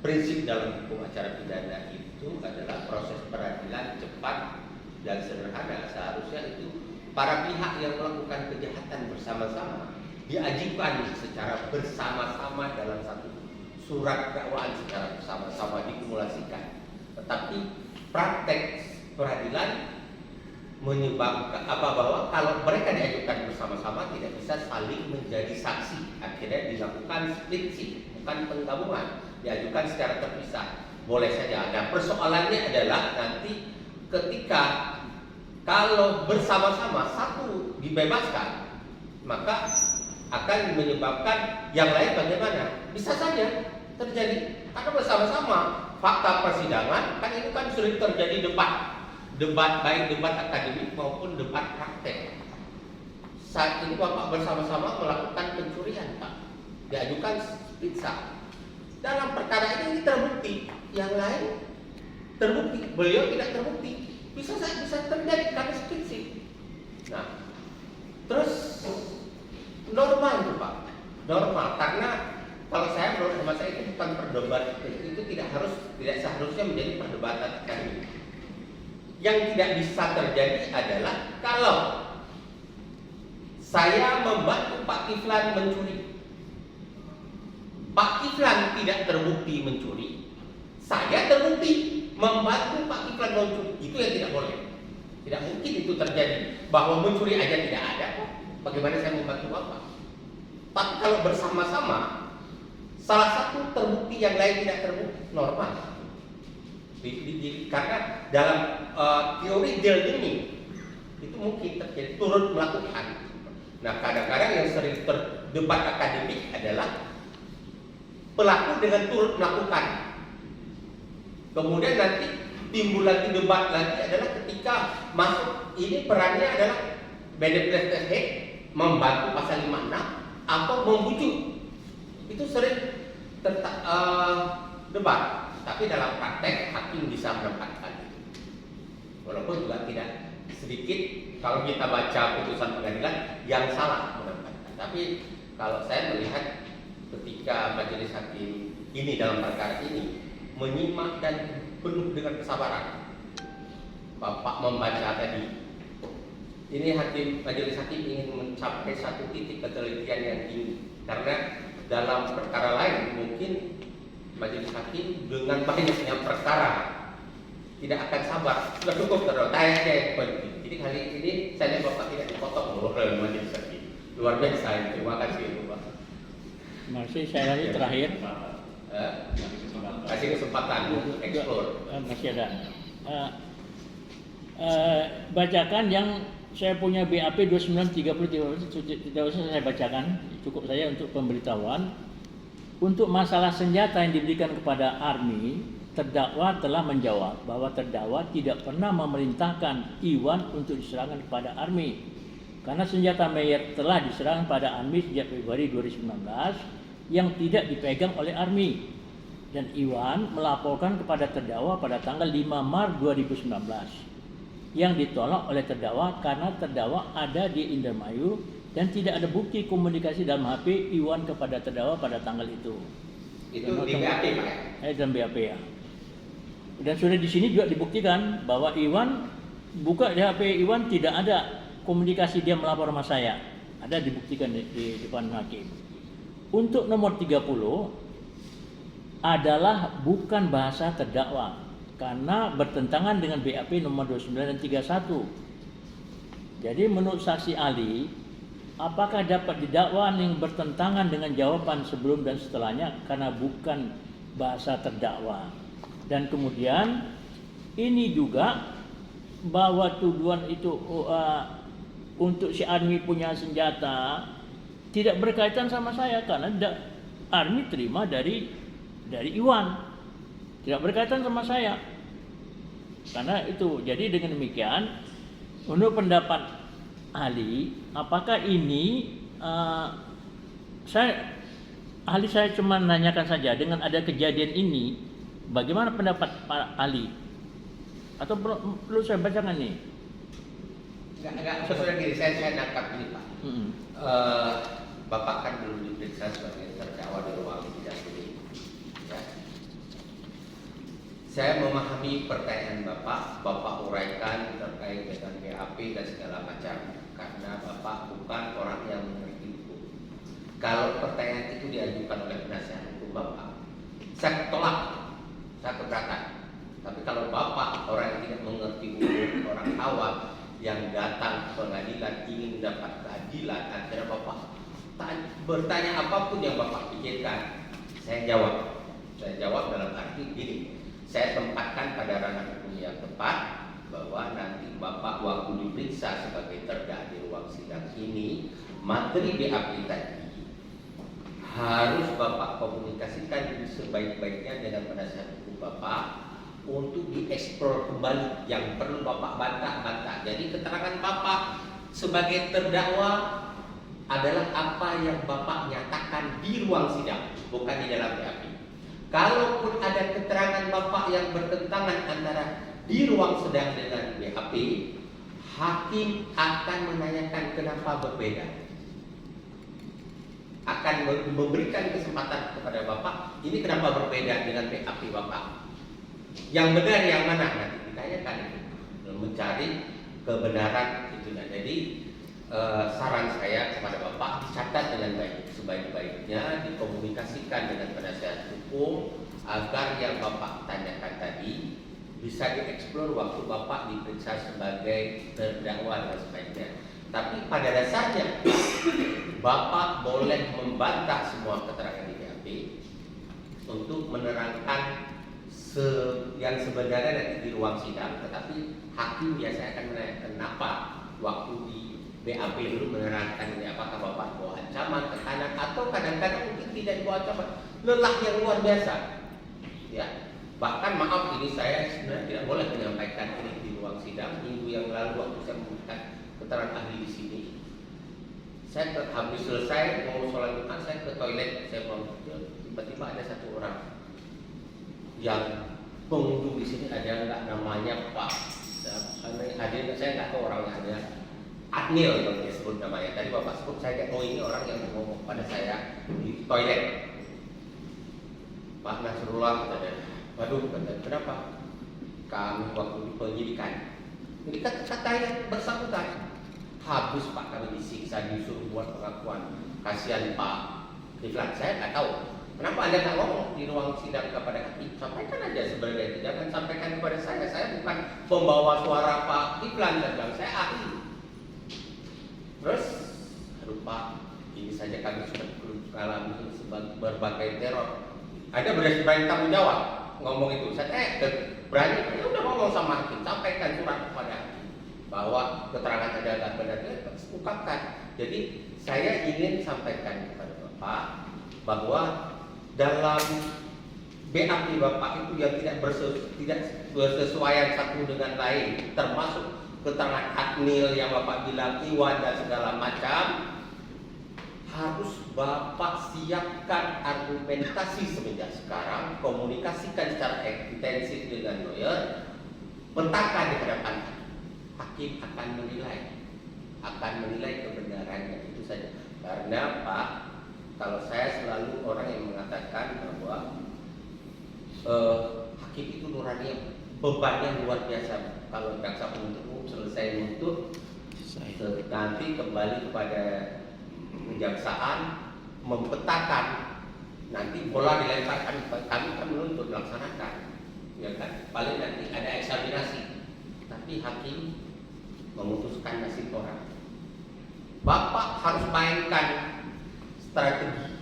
prinsip dalam hukum acara pidana itu adalah proses peradilan cepat dan sederhana. Seharusnya itu para pihak yang melakukan kejahatan bersama-sama diajukan secara bersama-sama dalam satu surat dakwaan secara bersama-sama dikumulasikan. Tetapi praktek peradilan menyebabkan bahwa kalau mereka diajukan bersama-sama tidak bisa saling menjadi saksi. Akhirnya dilakukan split sheet, bukan penggabungan, diajukan secara terpisah. Boleh saja. Nah, persoalannya adalah nanti ketika kalau bersama-sama satu dibebaskan, maka akan menyebabkan yang lain bagaimana? Bisa saja terjadi karena bersama-sama fakta persidangan kan itu kan sering terjadi debat baik debat akademik maupun debat praktek. Saat ini Bapak bersama-sama melakukan pencurian, Pak, diajukan pizza. Dalam perkara ini terbukti, yang lain terbukti, beliau tidak terbukti. Bisa terjadi karena skripsi. Nah, terus normal itu, Pak, normal karena kalau saya menurut hemat saya itu bukan perdebatan, itu tidak seharusnya menjadi perdebatan akademik. Yang tidak bisa terjadi adalah kalau saya membantu Pak Kiflan mencuri, Pak Kiflan tidak terbukti mencuri, saya terbukti membantu Pak Kiflan mencuri. Itu yang tidak boleh. Tidak mungkin itu terjadi bahwa mencuri aja tidak ada. Bagaimana saya membantu Bapak? Tapi kalau bersama-sama salah satu terbukti yang lain tidak terbukti, normal. Karena dalam teori dealing itu mungkin terjadi turut melakukan. Nah, kadang-kadang yang sering terdebat akademik adalah pelaku dengan turut melakukan. Kemudian nanti timbul lagi debat lagi adalah ketika masuk ini perannya adalah benefit head, membantu pasal 56 atau membujuk. Itu sering debat. Tapi dalam praktek hakim bisa menempatkan itu. Walaupun juga tidak sedikit kalau kita baca putusan pengadilan yang salah menempatkan. Tapi kalau saya melihat ketika majelis hakim ini dalam perkara ini menyimak dan penuh dengan kesabaran, Bapak membaca tadi, ini majelis hakim ingin mencapai satu titik ketelitian yang tinggi, karena dalam perkara lain mungkin majelis hakim dengan banyaknya perkara tidak akan sabar, sudah cukup terus, tanya penting. Jadi kali ini saya lihat Bapak tidak dipotong oleh majelis hakim, luar biasa. Terima kasih Bapak. Masih saya lagi terakhir. Kasih kesempatan untuk eksplor. Masih ada. Bacakan yang saya punya BAP 2930 tidak usah saya bacakan, cukup saya untuk pemberitahuan. Untuk masalah senjata yang diberikan kepada Army, terdakwa telah menjawab bahwa terdakwa tidak pernah memerintahkan Iwan untuk diserahkan kepada Army, karena senjata Meyer telah diserahkan pada Army sejak Februari 2019 yang tidak dipegang oleh Army, dan Iwan melaporkan kepada terdakwa pada tanggal 5 Maret 2019 yang ditolak oleh terdakwa karena terdakwa ada di Indramayu dan tidak ada bukti komunikasi dalam HP Iwan kepada terdakwa pada tanggal itu. Itu di BAP Pak? Dalam BAP ya. Dan sudah di sini juga dibuktikan bahwa Iwan buka di HP Iwan tidak ada komunikasi dia melapor sama saya. Ada dibuktikan di depan hakim. Untuk nomor 30 adalah bukan bahasa terdakwa karena bertentangan dengan BAP nomor 29 dan 31. Jadi menurut saksi ahli, apakah dapat didakwa yang bertentangan dengan jawaban sebelum dan setelahnya karena bukan bahasa terdakwa. Dan kemudian ini juga bahwa tuduhan itu untuk si Army punya senjata tidak berkaitan sama saya karena Army terima dari Iwan, tidak berkaitan sama saya. Karena itu, jadi dengan demikian, menurut pendapat ahli, apakah ini ahli saya cuma nanyakan saja dengan ada kejadian ini, bagaimana pendapat Pak ahli? Atau perlu saya bacakan nih? Enggak, sesuai diri saya nangkap ini Pak. Bapak kan belum diperiksa sebagai terdakwa di ruang sidang ini. Ya. Saya memahami pertanyaan Bapak uraikan terkait dengan BAP dan segala macam, karena Bapak bukan orang yang mengerti hukum. Kalau pertanyaan itu diajukan oleh penasihat hukum Bapak, saya tolak, saya keberatan. Tapi kalau Bapak orang yang tidak mengerti hukum, orang awam yang datang ke pengadilan ingin mendapat keadilan, akhirnya Bapak bertanya apapun yang Bapak pikirkan, saya jawab. Saya jawab dalam arti gini, saya tempatkan pada ranah hukum yang tepat bahwa nanti Bapak waktu diperiksa sebagai terdakwa di ruang sidang ini, materi BAP tadi harus Bapak komunikasikan sebaik-baiknya dengan penasihat hukum Bapak untuk dieksplor kembali yang perlu Bapak bantah-bantah. Jadi keterangan Bapak sebagai terdakwa adalah apa yang Bapak nyatakan di ruang sidang, bukan di dalam BAP. Kalaupun ada keterangan Bapak yang bertentangan antara di ruang sidang dengan BAP, hakim akan menanyakan kenapa berbeda. Akan memberikan kesempatan kepada Bapak, ini kenapa berbeda dengan BAP Bapak? Yang benar yang mana? Nanti ditanyakan, mencari kebenaran itu. Jadi saran saya kepada Bapak, dicatat dengan baik, sebaik-baiknya dikomunikasikan dengan penasihat hukum agar yang Bapak tanyakan tadi bisa dieksplor waktu Bapak diperiksa sebagai terdakwa dan sebagainya. Tapi pada dasarnya Bapak boleh membantah semua keterangan di BAP untuk menerangkan yang sebenarnya nanti di ruang sidang. Tetapi hakim biasanya akan menanyakan kenapa waktu di BAP dulu menerangkan ini, apakah Bapak bawa ancaman, tekanan, atau kadang-kadang mungkin tidak dibawa ancaman, lelah yang luar biasa. Ya, bahkan maaf ini saya sebenarnya tidak boleh menyampaikan ini di ruang sidang. Minggu yang lalu waktu saya memberikan keterangan ahli di sini, saya habis selesai mau sholat Jumat, saya ke toilet, saya mau tiba-tiba ada satu orang yang pengunjung di sini, ada nggak namanya Pak Hadir saya nggak tahu orangnya ada Adnil yang disebut namanya. Tadi Bapak sebut saya kayak, oh ini orang yang ngomong pada saya di toilet. Pak Nasrullah katanya, waduh kenapa? Kami waktu di penyidikan. Ini kata yang bersangkutan. Habis Pak kami disiksa, disuruh buat pengakuan. Kasihan Pak Kiflan, saya nggak tahu. Kenapa Anda nggak ngomong di ruang sidang kepada hakim? Sampaikan aja sebenarnya itu. Jangan sampaikan kepada saya. Saya bukan pembawa suara Pak Kiflan, dan bilang saya ahli. Terus, aduh Pak, ini saja kami sudah mengalami berbagai teror. Anda berani tanggung jawab ngomong itu. Saya berani, ya udah ngomong sama hakim, sampaikan surat kepada hakim bahwa keterangan Anda nggak benar, ungkapkan. Jadi saya ingin sampaikan kepada Bapak bahwa dalam BAP Bapak itu yang tidak bersesuaian satu dengan lain, termasuk keterangan Adnil yang Bapak bilang Iwan dan segala macam, harus Bapak siapkan argumentasi semenjak sekarang, komunikasikan secara intensif dengan lawyer, bentangkan di hadapan hakim akan menilai kebenarannya, itu saja. Karena Pak, kalau saya selalu orang yang mengatakan bahwa hakim itu nurani, bebannya luar biasa. Kalau jaksa penuntut umum selesai menuntut, nanti kembali kepada kejaksaan mempetakan, nanti bola dilemparkan, kami akan menuntut, laksanakan, ya kan? Paling nanti ada eksaminasi, tapi hakim memutuskan nasib orang. Bapak harus mainkan strategi,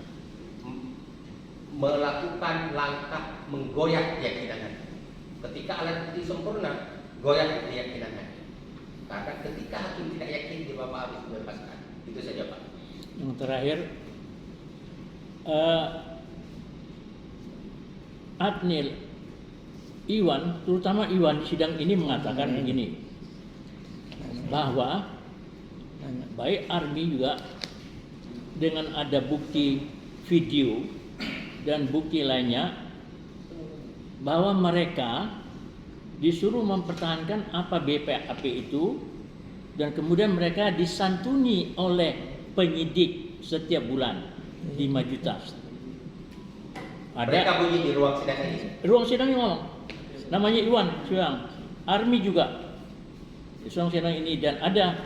melakukan langkah menggoyak keyakinan hati. Ketika alat bukti sempurna, goyak keyakinan hati. Karena ketika hakim tidak yakin, dia Bapak harus membebaskan. Itu saja Pak. Yang terakhir, Adnil, Iwan, terutama Iwan di sidang ini mengatakan begini, bahwa baik Army juga dengan ada bukti video dan bukti lainnya bahwa mereka disuruh mempertahankan apa BPAP itu, dan kemudian mereka disantuni oleh penyidik setiap bulan 5 juta. Mereka bunyi di ruang sidang ini. Ruang sidang ini ngomong, namanya Iwan, sidang Army juga di ruang sidang ini, dan ada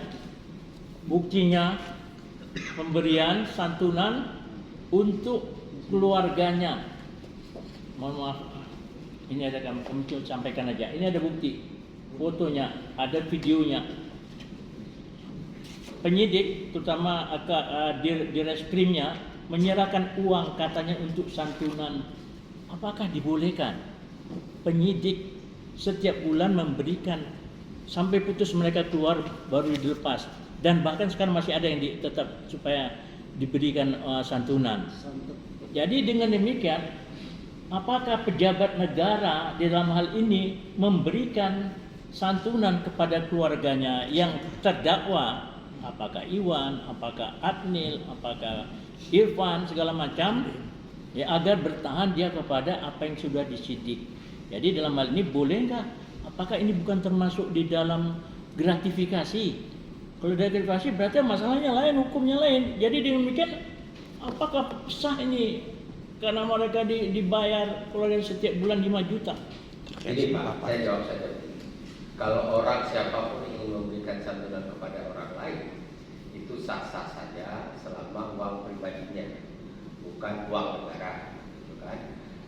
buktinya pemberian santunan untuk keluarganya. Mohon maaf, ini ada kami sampaikan aja. Ini ada bukti, fotonya, ada videonya. Penyidik, terutama di reskrimnya, menyerahkan uang katanya untuk santunan. Apakah dibolehkan penyidik setiap bulan memberikan sampai putus mereka keluar baru dilepas? Dan bahkan sekarang masih ada yang tetap supaya diberikan santunan. Jadi dengan demikian, apakah pejabat negara di dalam hal ini memberikan santunan kepada keluarganya yang terdakwa? Apakah Iwan, apakah Adnil, apakah Irfan, segala macam, ya, agar bertahan dia kepada apa yang sudah disidik. Jadi dalam hal ini boleh nggak? Apakah ini bukan termasuk di dalam gratifikasi? Kalau gratifikasi berarti masalahnya lain, hukumnya lain. Jadi dengan demikian, apakah sah ini karena mereka dibayar keluarga setiap bulan 5 juta? Jadi Pak, saya jawab saja. Kalau orang siapapun ingin memberikan santunan kepada orang lain, itu sah-sah saja selama uang pribadinya, bukan uang negara, bukan.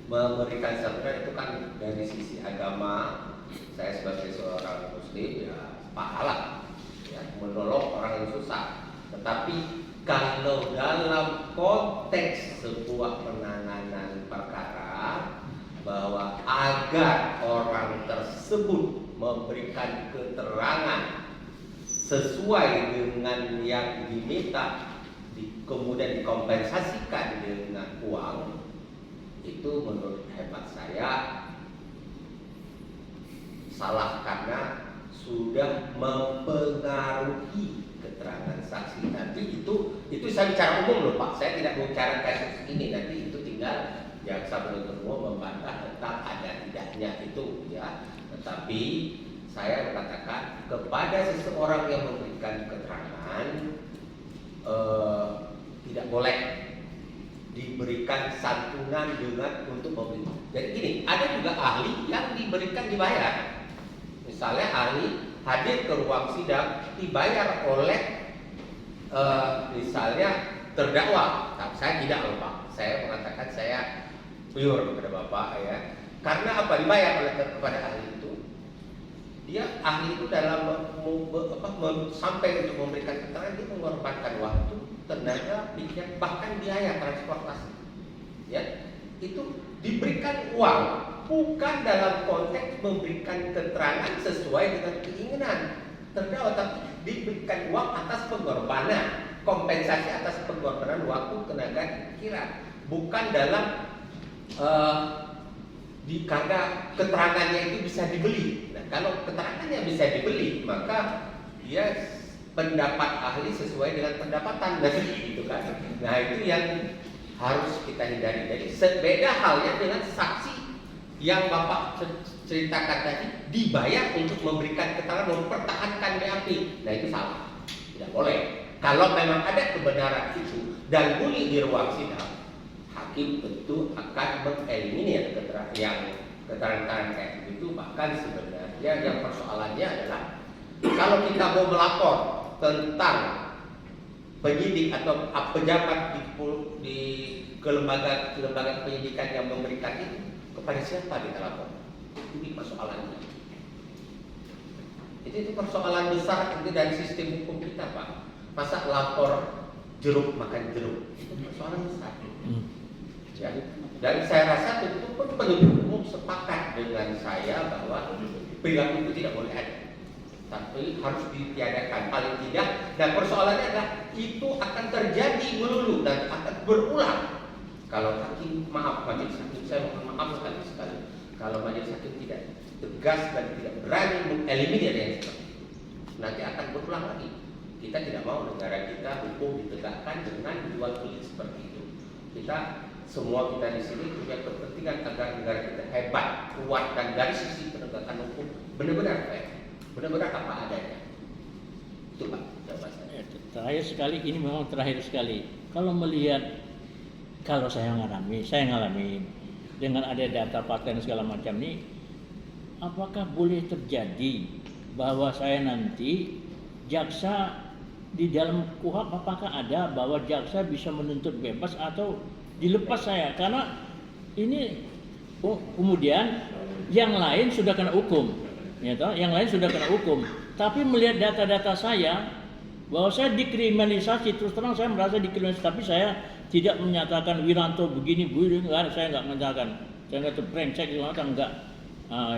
Memberikan santunan itu kan dari sisi agama, saya sebagai seorang muslim ya pahala, ya, menolong orang yang susah. Tetapi kalau dalam konteks sebuah penanganan perkara, bahwa agar orang tersebut memberikan keterangan sesuai dengan yang diminta, kemudian dikompensasikan dengan uang, itu menurut hemat saya salah, karena sudah mempengaruhi keterangan saksi. Nanti itu saya bicara umum loh Pak, saya tidak bicara kasus ini. Nanti itu tinggal jaksa penuntut umum membantah tentang ada tidaknya itu, ya. Tetapi saya mengatakan kepada seseorang yang memberikan keterangan tidak boleh diberikan santunan dengan untuk memberi. Jadi gini, ada juga ahli yang diberikan dibayar. Misalnya ahli hadir ke ruang sidang dibayar oleh misalnya terdakwa. Tapi saya tidak loh Pak. Saya mengatakan saya pure kepada Bapak ya. Karena apa dibayar oleh kepada ahli itu? Dia ahli itu dalam sampai untuk memberikan keterangan dia mengorbankan waktu, tenaga, pikiran, bahkan biaya transportasi. Ya, itu diberikan uang, bukan dalam konteks memberikan keterangan sesuai dengan keinginan terdakwa, tapi diberikan uang atas pengorbanan, kompensasi atas pengorbanan waktu, tenaga, pikiran, bukan dalam karena keterangannya itu bisa dibeli. Nah, kalau keterangannya bisa dibeli, maka dia pendapat ahli sesuai dengan pendapatan dari gitu kan. Nah, itu yang harus kita hindari. Jadi beda halnya dengan saksi yang Bapak ceritakan tadi dibayar untuk memberikan keterangan mempertahankan BAP. Nah, itu salah. Tidak boleh. Kalau memang ada kebenaran itu dan bunyi di ruang sidang, hakim tentu akan mengeliminir keterangan kayak begitu. Bahkan sebenarnya yang persoalannya adalah kalau kita mau melapor tentang penyidik atau pejabat di lembaga penyidikan yang memberikan itu, kepada siapa kita lapor? Ini persoalannya. Itu persoalan besar itu dari sistem hukum kita Pak. Masa lapor jeruk makan jeruk, itu persoalan besar. Ya. Dan saya rasa tentu pun penuntut umum sepakat dengan saya bahwa perilaku itu tidak boleh ada, tapi harus ditiadakan paling tidak. Dan persoalannya adalah itu akan terjadi melulu dan akan berulang kalau hakim, majelis hakim, saya mohon maaf sekali kalau majelis hakim tidak tegas dan tidak berani mengeliminir yang seperti itu, nanti akan berulang lagi. Kita tidak mau negara kita hukum ditegakkan dengan jual beli seperti itu. Semua kita di sini punya kepentingan agar negara kita hebat, kuat, dan dari sisi penegakan hukum benar-benar fair, benar-benar apa adanya. Itu Pak jawaban saya. Terakhir sekali, ini memang terakhir sekali. Kalau saya ngalami dengan ada data paten segala macam ini, apakah boleh terjadi bahwa saya nanti jaksa di dalam KUHP apakah ada bahwa jaksa bisa menuntut bebas atau dilepas saya, karena ini kemudian yang lain sudah kena hukum, ya toh? Yang lain sudah kena hukum, tapi melihat data-data saya bahwa saya dikriminalisasi, terus terang saya merasa dikriminalisasi, tapi saya tidak menyatakan Wiranto begini, saya nggak menyatakan, saya nggak brengsek enggak.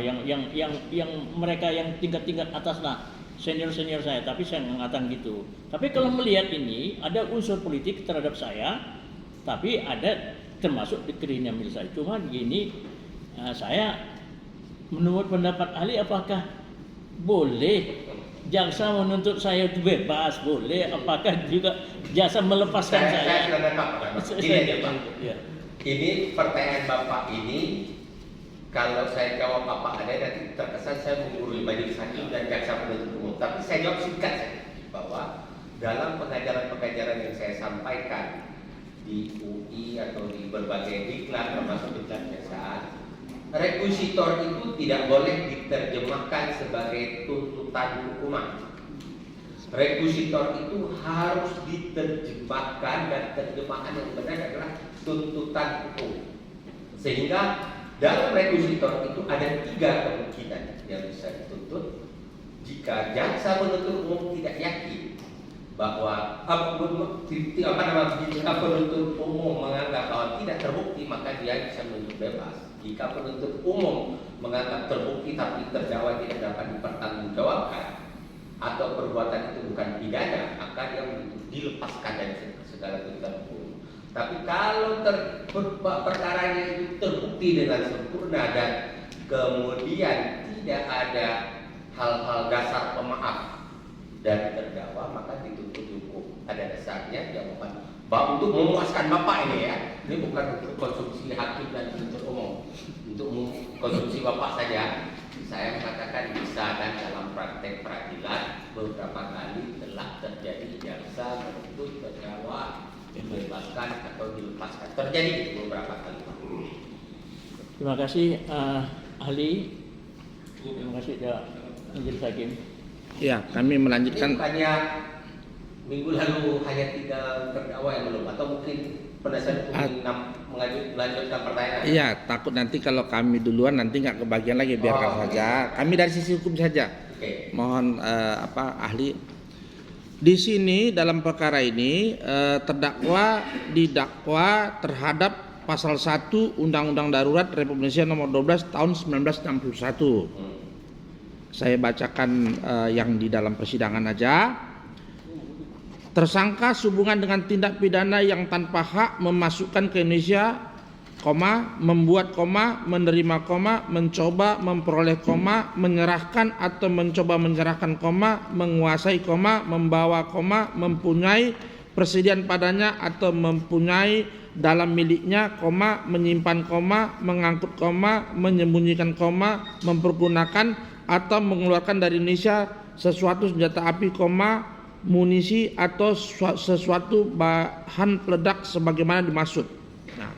Yang mereka yang tingkat atas lah, senior saya, tapi saya mengatakan gitu. Tapi kalau melihat ini ada unsur politik terhadap saya, tapi ada termasuk dikriminalisasi. Cuma begini, saya menurut pendapat ahli, apakah boleh jaksa menuntut saya itu bebas? Boleh. Apakah juga jaksa melepaskan saya? Saya sudah dapat. Ini pertanyaan Bapak ini, kalau saya jawab Bapak ada nanti terkesan saya menggurui majelis hakim dan jaksa penuntut umum. Tapi saya jawab singkat saja bahwa dalam pengajaran-pengajaran yang saya sampaikan di UI atau di berbagai diklat termasuk diklat kejaksaan, rekusitor itu tidak boleh diterjemahkan sebagai tuntutan hukuman. Rekusitor itu harus diterjemahkan, dan terjemahan yang benar adalah tuntutan hukum. Sehingga dalam rekusitor itu ada 3 kemungkinan yang bisa dituntut. Jika jaksa penuntut umum tidak yakin bahwa jika penuntut umum menganggap bahwa tidak terbukti, maka dia bisa menuntut bebas. Jika penuntut umum menganggap terbukti tapi terdakwa tidak dapat dipertanggungjawabkan atau perbuatan itu bukan pidana, maka dia dilepaskan dari segala tuntutan hukum. Tapi kalau perkaranya itu terbukti dengan sempurna dan kemudian tidak ada hal-hal dasar pemaaf dari terdakwa, maka dituntut hukum. Ada dasarnya jawaban untuk memuaskan Bapak ini ya. Ini bukan untuk konsumsi hakim dan penuntut umum, untuk konsumsi Bapak saja. Saya mengatakan bisa, dan dalam praktek peradilan beberapa kali telah terjadi jaksa menuntut terdakwa dibebaskan atau dilepaskan. Terjadi beberapa kali. Terima kasih ahli. Terima kasih Majelis Hakim. Ya, kami melanjutkan. Bukannya minggu lalu hanya 3 terdakwa yang belum, atau mungkin penasihat hukum melanjutkan pertanyaan. Iya, takut nanti kalau kami duluan nanti nggak kebagian lagi, biarkan saja. Kami dari sisi hukum saja. Oke. Mohon ahli. Di sini dalam perkara ini terdakwa didakwa terhadap pasal 1 Undang-Undang Darurat Republik Indonesia nomor 12 tahun 1961. Saya bacakan yang di dalam persidangan aja. Tersangka sehubungan dengan tindak pidana yang tanpa hak memasukkan ke Indonesia, membuat, menerima, mencoba, memperoleh, menyerahkan atau mencoba menyerahkan, menguasai, membawa, mempunyai persediaan padanya atau mempunyai dalam miliknya, menyimpan, mengangkut, menyembunyikan, mempergunakan atau mengeluarkan dari Indonesia sesuatu senjata api, munisi atau sesuatu bahan peledak sebagaimana dimaksud. Nah,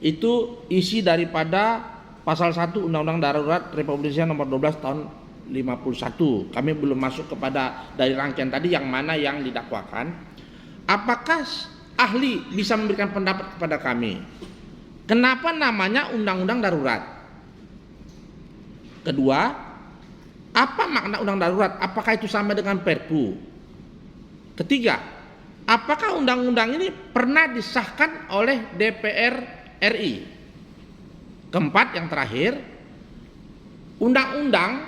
itu isi daripada pasal 1 Undang-Undang Darurat Republik Indonesia nomor 12 tahun 51. Kami belum masuk kepada dari rangkaian tadi yang mana yang didakwakan. Apakah ahli bisa memberikan pendapat kepada kami? Kenapa namanya Undang-Undang Darurat? Kedua, apa makna undang darurat? Apakah itu sama dengan Perpu? Ketiga, apakah undang-undang ini pernah disahkan oleh DPR RI? Keempat, yang terakhir, undang-undang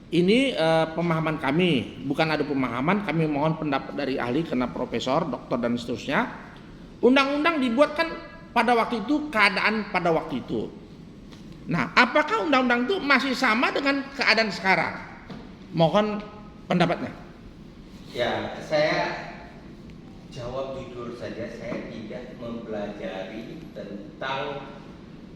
ini pemahaman kami, bukan ada pemahaman, kami mohon pendapat dari ahli karena profesor, doktor dan seterusnya. Undang-undang dibuatkan pada waktu itu, keadaan pada waktu itu. Nah, apakah undang-undang itu masih sama dengan keadaan sekarang? Mohon pendapatnya. Ya, saya jawab jujur saja, saya tidak mempelajari tentang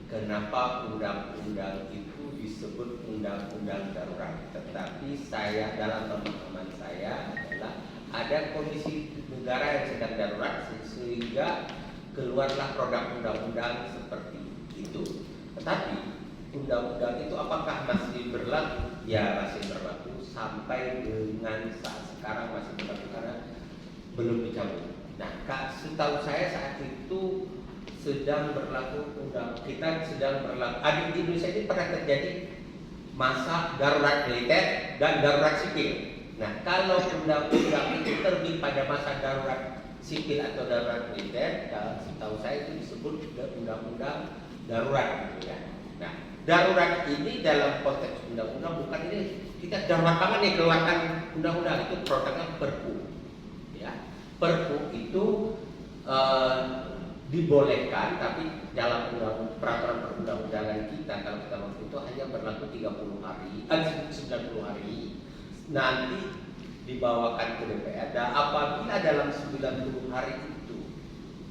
kenapa undang-undang itu disebut undang-undang darurat. Tetapi saya, dalam pemahaman saya adalah ada kondisi negara yang sedang darurat sehingga keluarlah produk undang-undang seperti itu. Tetapi undang-undang itu apakah masih berlaku? Ya, masih berlaku sampai dengan saat sekarang masih berlaku karena belum dicabut. Nah, setahu saya saat itu sedang berlaku kita sedang berlaku. Di Indonesia ini pernah terjadi masa darurat militer dan darurat sipil. Nah, kalau undang-undang itu terbit pada masa darurat sipil atau darurat militer, setahu saya itu disebut undang-undang darurat, gitu ya. Nah, darurat ini dalam konteks undang-undang bukan ini kita darurat banget nih keluarkan undang-undang, itu produknya Perpu. Ya, Perpu itu dibolehkan, tapi dalam peraturan perundang-undangan kita kalau kita waktu itu hanya berlaku 90 hari. Nanti dibawakan ke DPR, dan apabila dalam 90 hari itu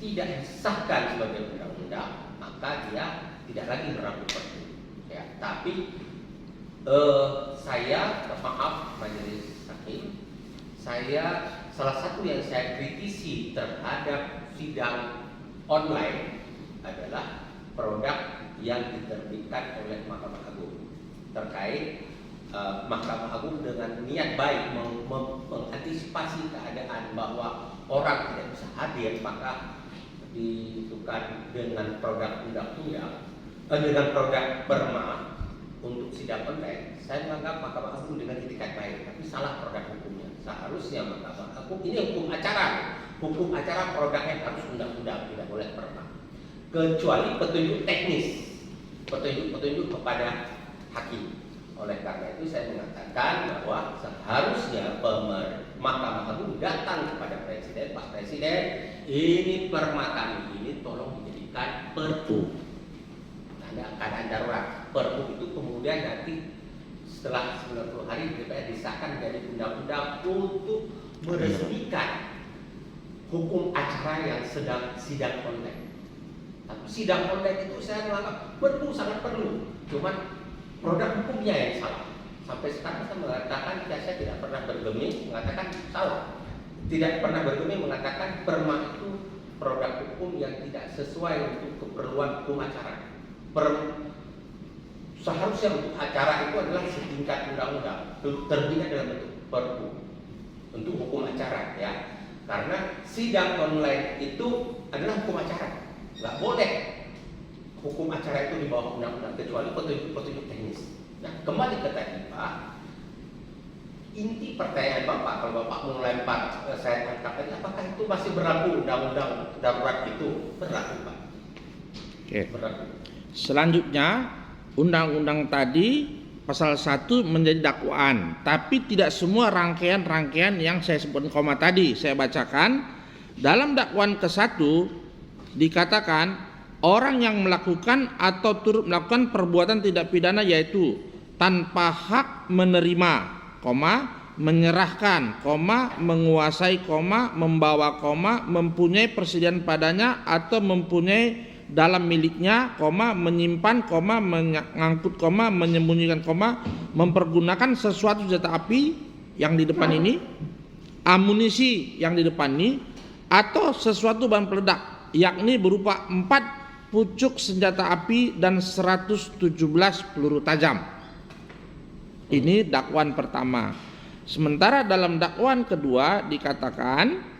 tidak disahkan sebagai undang-undang, maka dia tidak lagi berlaku Perpu. Ya, tapi saya maaf Majelis Hakim, salah satu yang saya kritisi terhadap sidang online adalah produk yang diterbitkan oleh Mahkamah Agung terkait Mahkamah Agung dengan niat baik mengantisipasi keadaan bahwa orang tidak bisa hadir, maka ditentukan dengan produk undang-undang, dengan produk Perma untuk sidang online. Saya menganggap Mahkamah Agung dengan itikat baik, tapi salah produk hukumnya. Seharusnya Mahkamah Agung ini hukum acara produknya harus undang-undang, tidak boleh Perma. Kecuali petunjuk teknis, petunjuk kepada hakim. Oleh karena itu saya mengatakan bahwa seharusnya Mahkamah Agung datang kepada Presiden, Pak Presiden, ini Perma kami ini tolong dijadikan Perpu. Ada keadaan darurat. Perpu itu kemudian nanti setelah 90 hari DPR disahkan menjadi undang-undang untuk meresmikan hukum acara yang sedang sidang online. Tapi sidang online itu saya menganggap sangat perlu. Cuman produk hukumnya yang salah. Sampai sekarang saya mengatakan saya tidak pernah bergeming mengatakan salah, tidak pernah bergeming mengatakan perma itu produk hukum yang tidak sesuai untuk keperluan hukum acara. Seharusnya untuk acara itu adalah setingkat undang-undang, terbitnya dalam bentuk perpu untuk hukum acara, ya. Karena sidang online itu adalah hukum acara, nggak boleh hukum acara itu di bawah undang-undang kecuali petunjuk-petunjuk teknis. Nah, kembali ke tadi Pak, inti pertanyaan Bapak, kalau Bapak mau lempar saya tangkap tadi, apakah itu masih berlaku undang-undang darurat itu? Berlaku Pak. Oke. Berlaku. Selanjutnya, undang-undang tadi pasal 1 menjadi dakwaan, tapi tidak semua rangkaian-rangkaian yang saya sebut koma tadi saya bacakan. Dalam dakwaan ke-1 dikatakan orang yang melakukan atau turut melakukan perbuatan tindak pidana yaitu tanpa hak menerima, menyerahkan, menguasai, membawa, mempunyai persediaan padanya atau mempunyai dalam miliknya, menyimpan, mengangkut, menyembunyikan, mempergunakan sesuatu senjata api yang di depan ini, amunisi yang di depan ini, atau sesuatu bahan peledak, yakni berupa 4 pucuk senjata api dan 117 peluru tajam. Ini dakwaan pertama. Sementara dalam dakwaan kedua dikatakan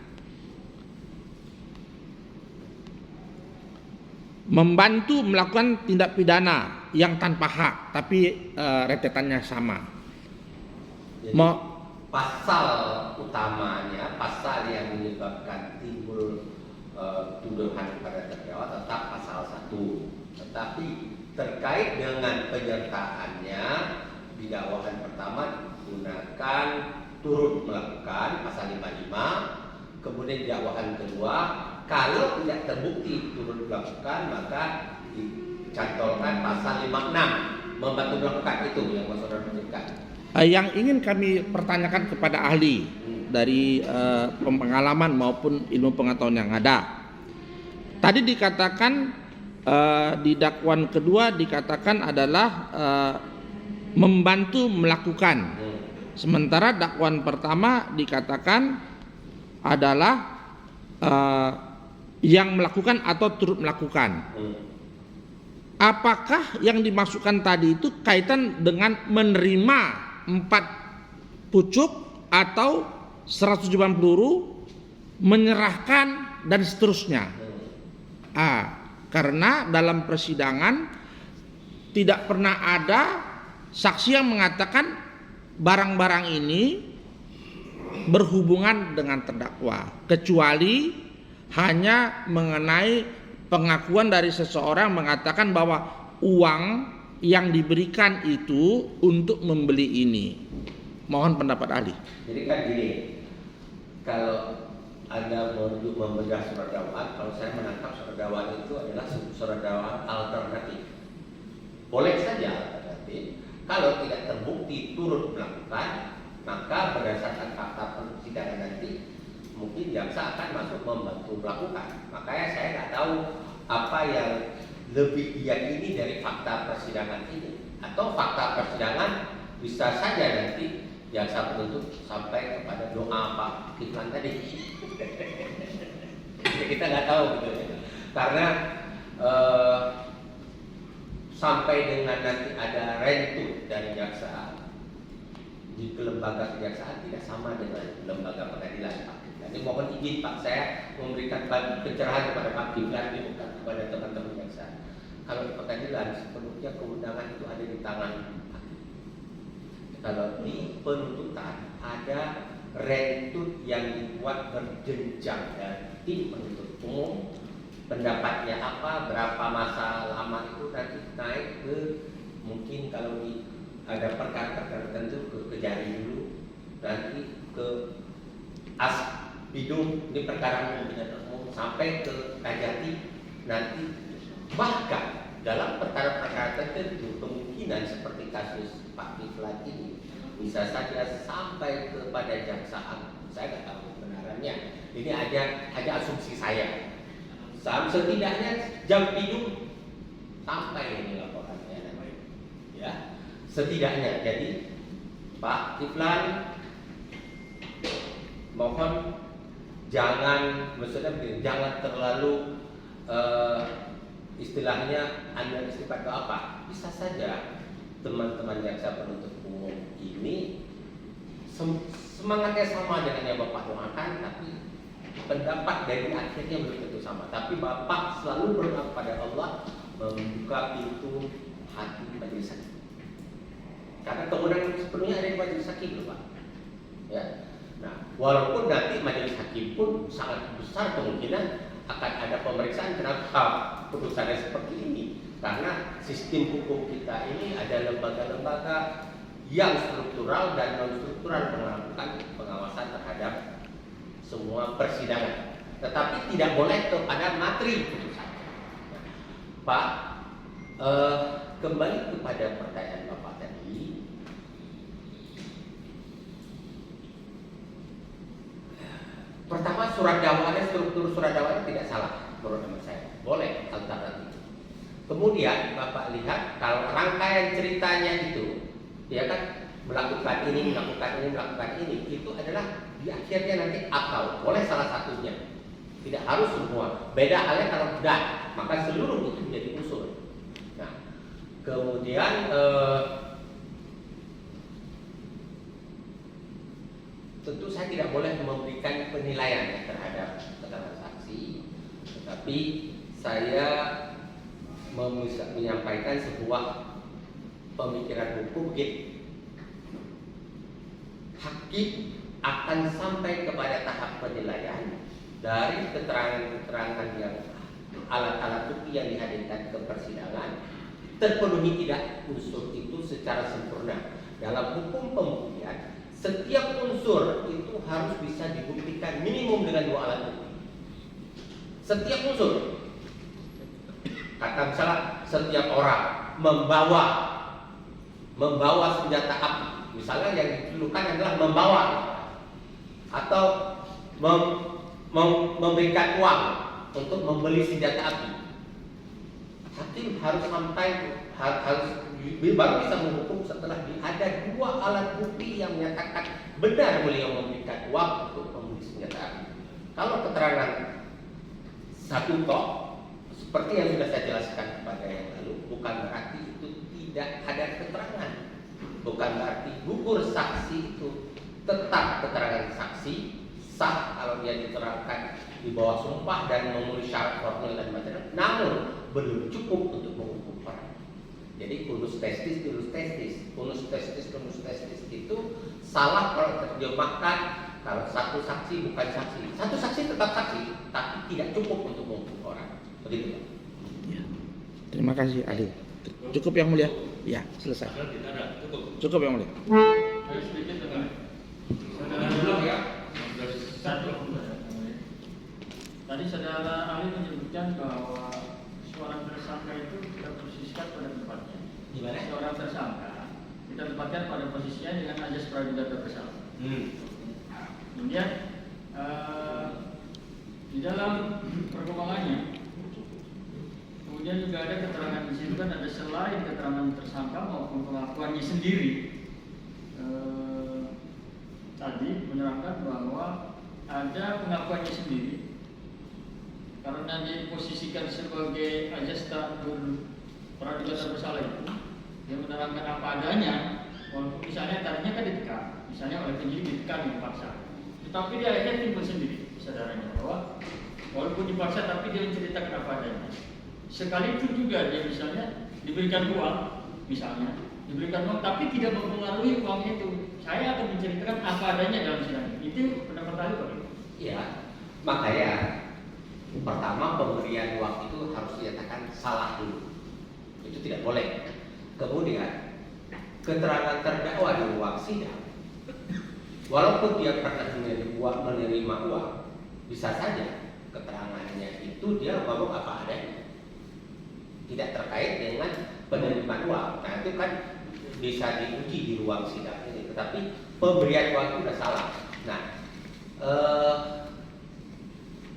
membantu melakukan tindak pidana yang tanpa hak, tapi rentetannya sama. Jadi, pasal utamanya, pasal yang menyebabkan timbul tuduhan pada terdakwa tetap pasal 1, tetapi terkait dengan penyertaannya di dakwaan pertama digunakan turut melakukan pasal 55, kemudian di dakwaan kedua kalau tidak terbukti turut melakukan maka dicantolkan pasal 56 membantu melakukan, itu yang saudara tunjukkan. Yang ingin kami pertanyakan kepada ahli dari pengalaman maupun ilmu pengetahuan yang ada. Tadi dikatakan di dakwaan kedua dikatakan adalah membantu melakukan. Sementara dakwaan pertama dikatakan adalah yang melakukan atau turut melakukan. Apakah yang dimasukkan tadi itu kaitan dengan menerima 4 pucuk atau 170 peluru, menyerahkan dan seterusnya? Karena dalam persidangan tidak pernah ada saksi yang mengatakan barang-barang ini berhubungan dengan terdakwa, kecuali hanya mengenai pengakuan dari seseorang mengatakan bahwa uang yang diberikan itu untuk membeli ini. Mohon pendapat ahli. Jadi kan gini, kalau Anda merujuk membedah surat dakwaan, kalau saya menangkap surat dakwaan itu adalah surat dakwaan alternatif. Boleh saja alternatif. Kalau tidak terbukti turut melakukan, maka berdasarkan fakta persidangan nanti mungkin jaksa akan masuk membantu melakukan. Makanya saya nggak tahu apa yang lebih diyakini dari fakta persidangan ini, atau fakta persidangan bisa saja nanti jaksa penuntut sampai kepada doa Pak Kiflan tadi. Kita nggak tahu gitu ya. Karena sampai dengan nanti ada rentut dari jaksa di lembaga kejaksaan tidak sama dengan lembaga pengadilan Pak Kiflan. Ini mohon izin Pak, saya memberikan pencerahan kepada Pak Kiflan, bukan kepada teman-teman jaksa. Kalau di pengadilan sepenuhnya kewenangan itu ada di tangan hakim. Kalau di penuntutan ada rentut yang dibuat berjenjang dan tim penuntut umum pendapatnya apa, berapa masa lama itu nanti naik ke, mungkin kalau di ada perkara tertentu ke Kejari dulu, nanti ke Aspidum, ini perkara umum, sampai ke Kajati, nanti bahkan dalam perkara-perkara tertentu kemungkinan seperti kasus Pak Kiflan ini bisa saja sampai kepada jaksa agung. Saya nggak tahu kebenarannya. Ini hanya asumsi saya. Setidaknya jam hidup sampai ini laporannya, ya. setidaknya. Jadi Pak Kiflan, mohon maksudnya begini, jangan terlalu istilahnya Anda istighfar ke apa? Bisa saja teman-teman jaksa penuntut umum ini semangatnya sama dengan yang Bapak doakan, tapi pendapat dari akhirnya belum tentu sama. Tapi Bapak selalu berdoa kepada Allah membuka pintu hati majelis hakim. Karena kemudian sepenuhnya ada di majelis hakim loh Pak. Ya. Nah, walaupun nanti majelis hakim pun sangat besar kemungkinan akan ada pemeriksaan kenapa putusannya seperti ini. Karena sistem hukum kita ini ada lembaga-lembaga yang struktural dan non struktural melakukan pengawasan terhadap semua persidangan. Tetapi tidak boleh kepada materi putusan. Pak, kembali kepada pertanyaan Bapak tadi. Pertama, surat dakwaannya, struktur surat dakwaannya tidak salah menurut hemat saya. Boleh alternatif. Kemudian Bapak lihat kalau rangkaian ceritanya itu, ya kan, melakukan ini, itu adalah di akhirnya nanti atau boleh salah satunya. Tidak harus semua. Beda halnya kalau tidak, maka seluruh itu menjadi unsur. Nah, kemudian tentu saya tidak boleh memberikan penilaian terhadap keterangan saksi, tetapi saya menyampaikan sebuah pemikiran hukum gitu. Hakim akan sampai kepada tahap penilaian dari keterangan-keterangan yang alat-alat bukti yang dihadirkan ke persidangan terpenuhi tidak unsur itu secara sempurna. Dalam hukum pembuktian, setiap unsur itu harus bisa dibuktikan minimum dengan 2 alat bukti. Setiap unsur. Kata misalnya setiap orang membawa senjata api. Misalnya yang dituduhkan adalah membawa atau memberikan uang untuk membeli senjata api. Hakim harus baru bisa menghukum setelah ada 2 alat bukti yang menyatakan benar beliau memberikan uang untuk membeli senjata api. Kalau keterangan satu tok seperti yang sudah saya jelaskan kepada yang lalu, bukan berarti itu tidak ada keterangan. Bukan berarti gugur saksi itu tetap keterangan saksi sah kalau dia diterangkan di bawah sumpah dan memenuhi syarat formil dan macam-macam, namun belum cukup untuk menghukum orang. Jadi unus testis itu salah kalau terjemahkan kalau satu saksi bukan saksi. Satu saksi tetap saksi, tapi tidak cukup untuk menghukum orang. Begitu Pak. Ya. Terima kasih Adi. Cukup yang mulia? Ya, selesai. Cukup yang mulia. Tadi saudara ahli menyebutkan bahwa seorang tersangka itu terposisikan pada tempatnya. Gimana? Seorang tersangka ditempatkan pada posisinya dengan azas praduga bersalah. Kemudian di dalam perkembangannya, kemudian juga ada keterangan di situ kan ada selain keterangan tersangka maupun pengakuannya sendiri. Tadi menerangkan bahwa ada pengakuannya sendiri karena dia diposisikan sebagai azas praduga bersalah itu, dia menerangkan apa adanya. Walaupun misalnya tadinya kan ditekan, misalnya oleh penyidik ditekan dipaksa, tetapi dia akhirnya timbul sendiri kesadarannya bahwa walaupun dipaksa tapi dia menceritakan apa adanya. Sekali itu juga dia misalnya diberikan uang, tapi tidak mempengaruhi uang itu. Saya akan menceritakan apa adanya dalam sidang. Itu pendapat ahli Pak. Iya, makanya pertama pemberian uang itu harus dinyatakan salah dulu. Itu tidak boleh. Kemudian keterangan terdakwa di ruang sidang, walaupun dia pernah menerima uang, bisa saja keterangannya itu dia ngomong apa adanya, tidak terkait dengan penerimaan uang. Nah itu kan bisa diuji di ruang sidang ini. Tetapi pemberian uang itu sudah salah. Nah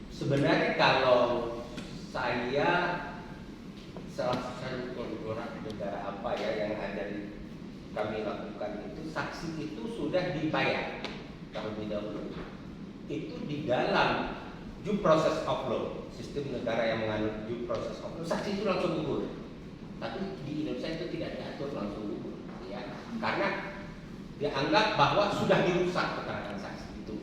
sebenarnya kalau saya salah satu negara apa ya yang ada di kami lakukan itu, saksi itu sudah dibayar terlebih dahulu. Itu di dalam due process of law, sistem negara yang menganut due process of law, saksi itu langsung gugur. Tapi di Indonesia itu tidak diatur langsung gugur, ya, karena dianggap bahwa sudah dirusak keterangan saksi itu.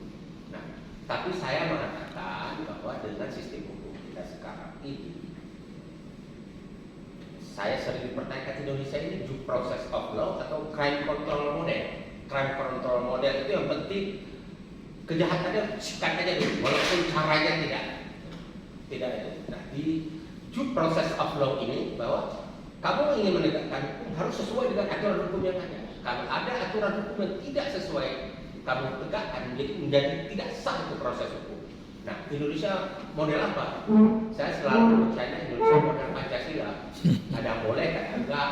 Nah, tapi saya mengatakan bahwa dengan sistem hukum kita sekarang ini, saya sering dipertanyakan Indonesia ini due process of law atau crime control model. Crime control model itu yang penting kejahatannya sikat aja dulu, walaupun caranya tidak itu. Nah, di due process of law ini bahwa kamu ingin menegakkan hukum harus sesuai dengan aturan hukum yang ada. Kalau ada aturan hukum yang tidak sesuai kamu tegakkan, menjadi tidak sah itu proses hukum. Nah, Indonesia model apa? Saya selalu percaya Indonesia model Pancasila. Ada yang boleh, ada enggak.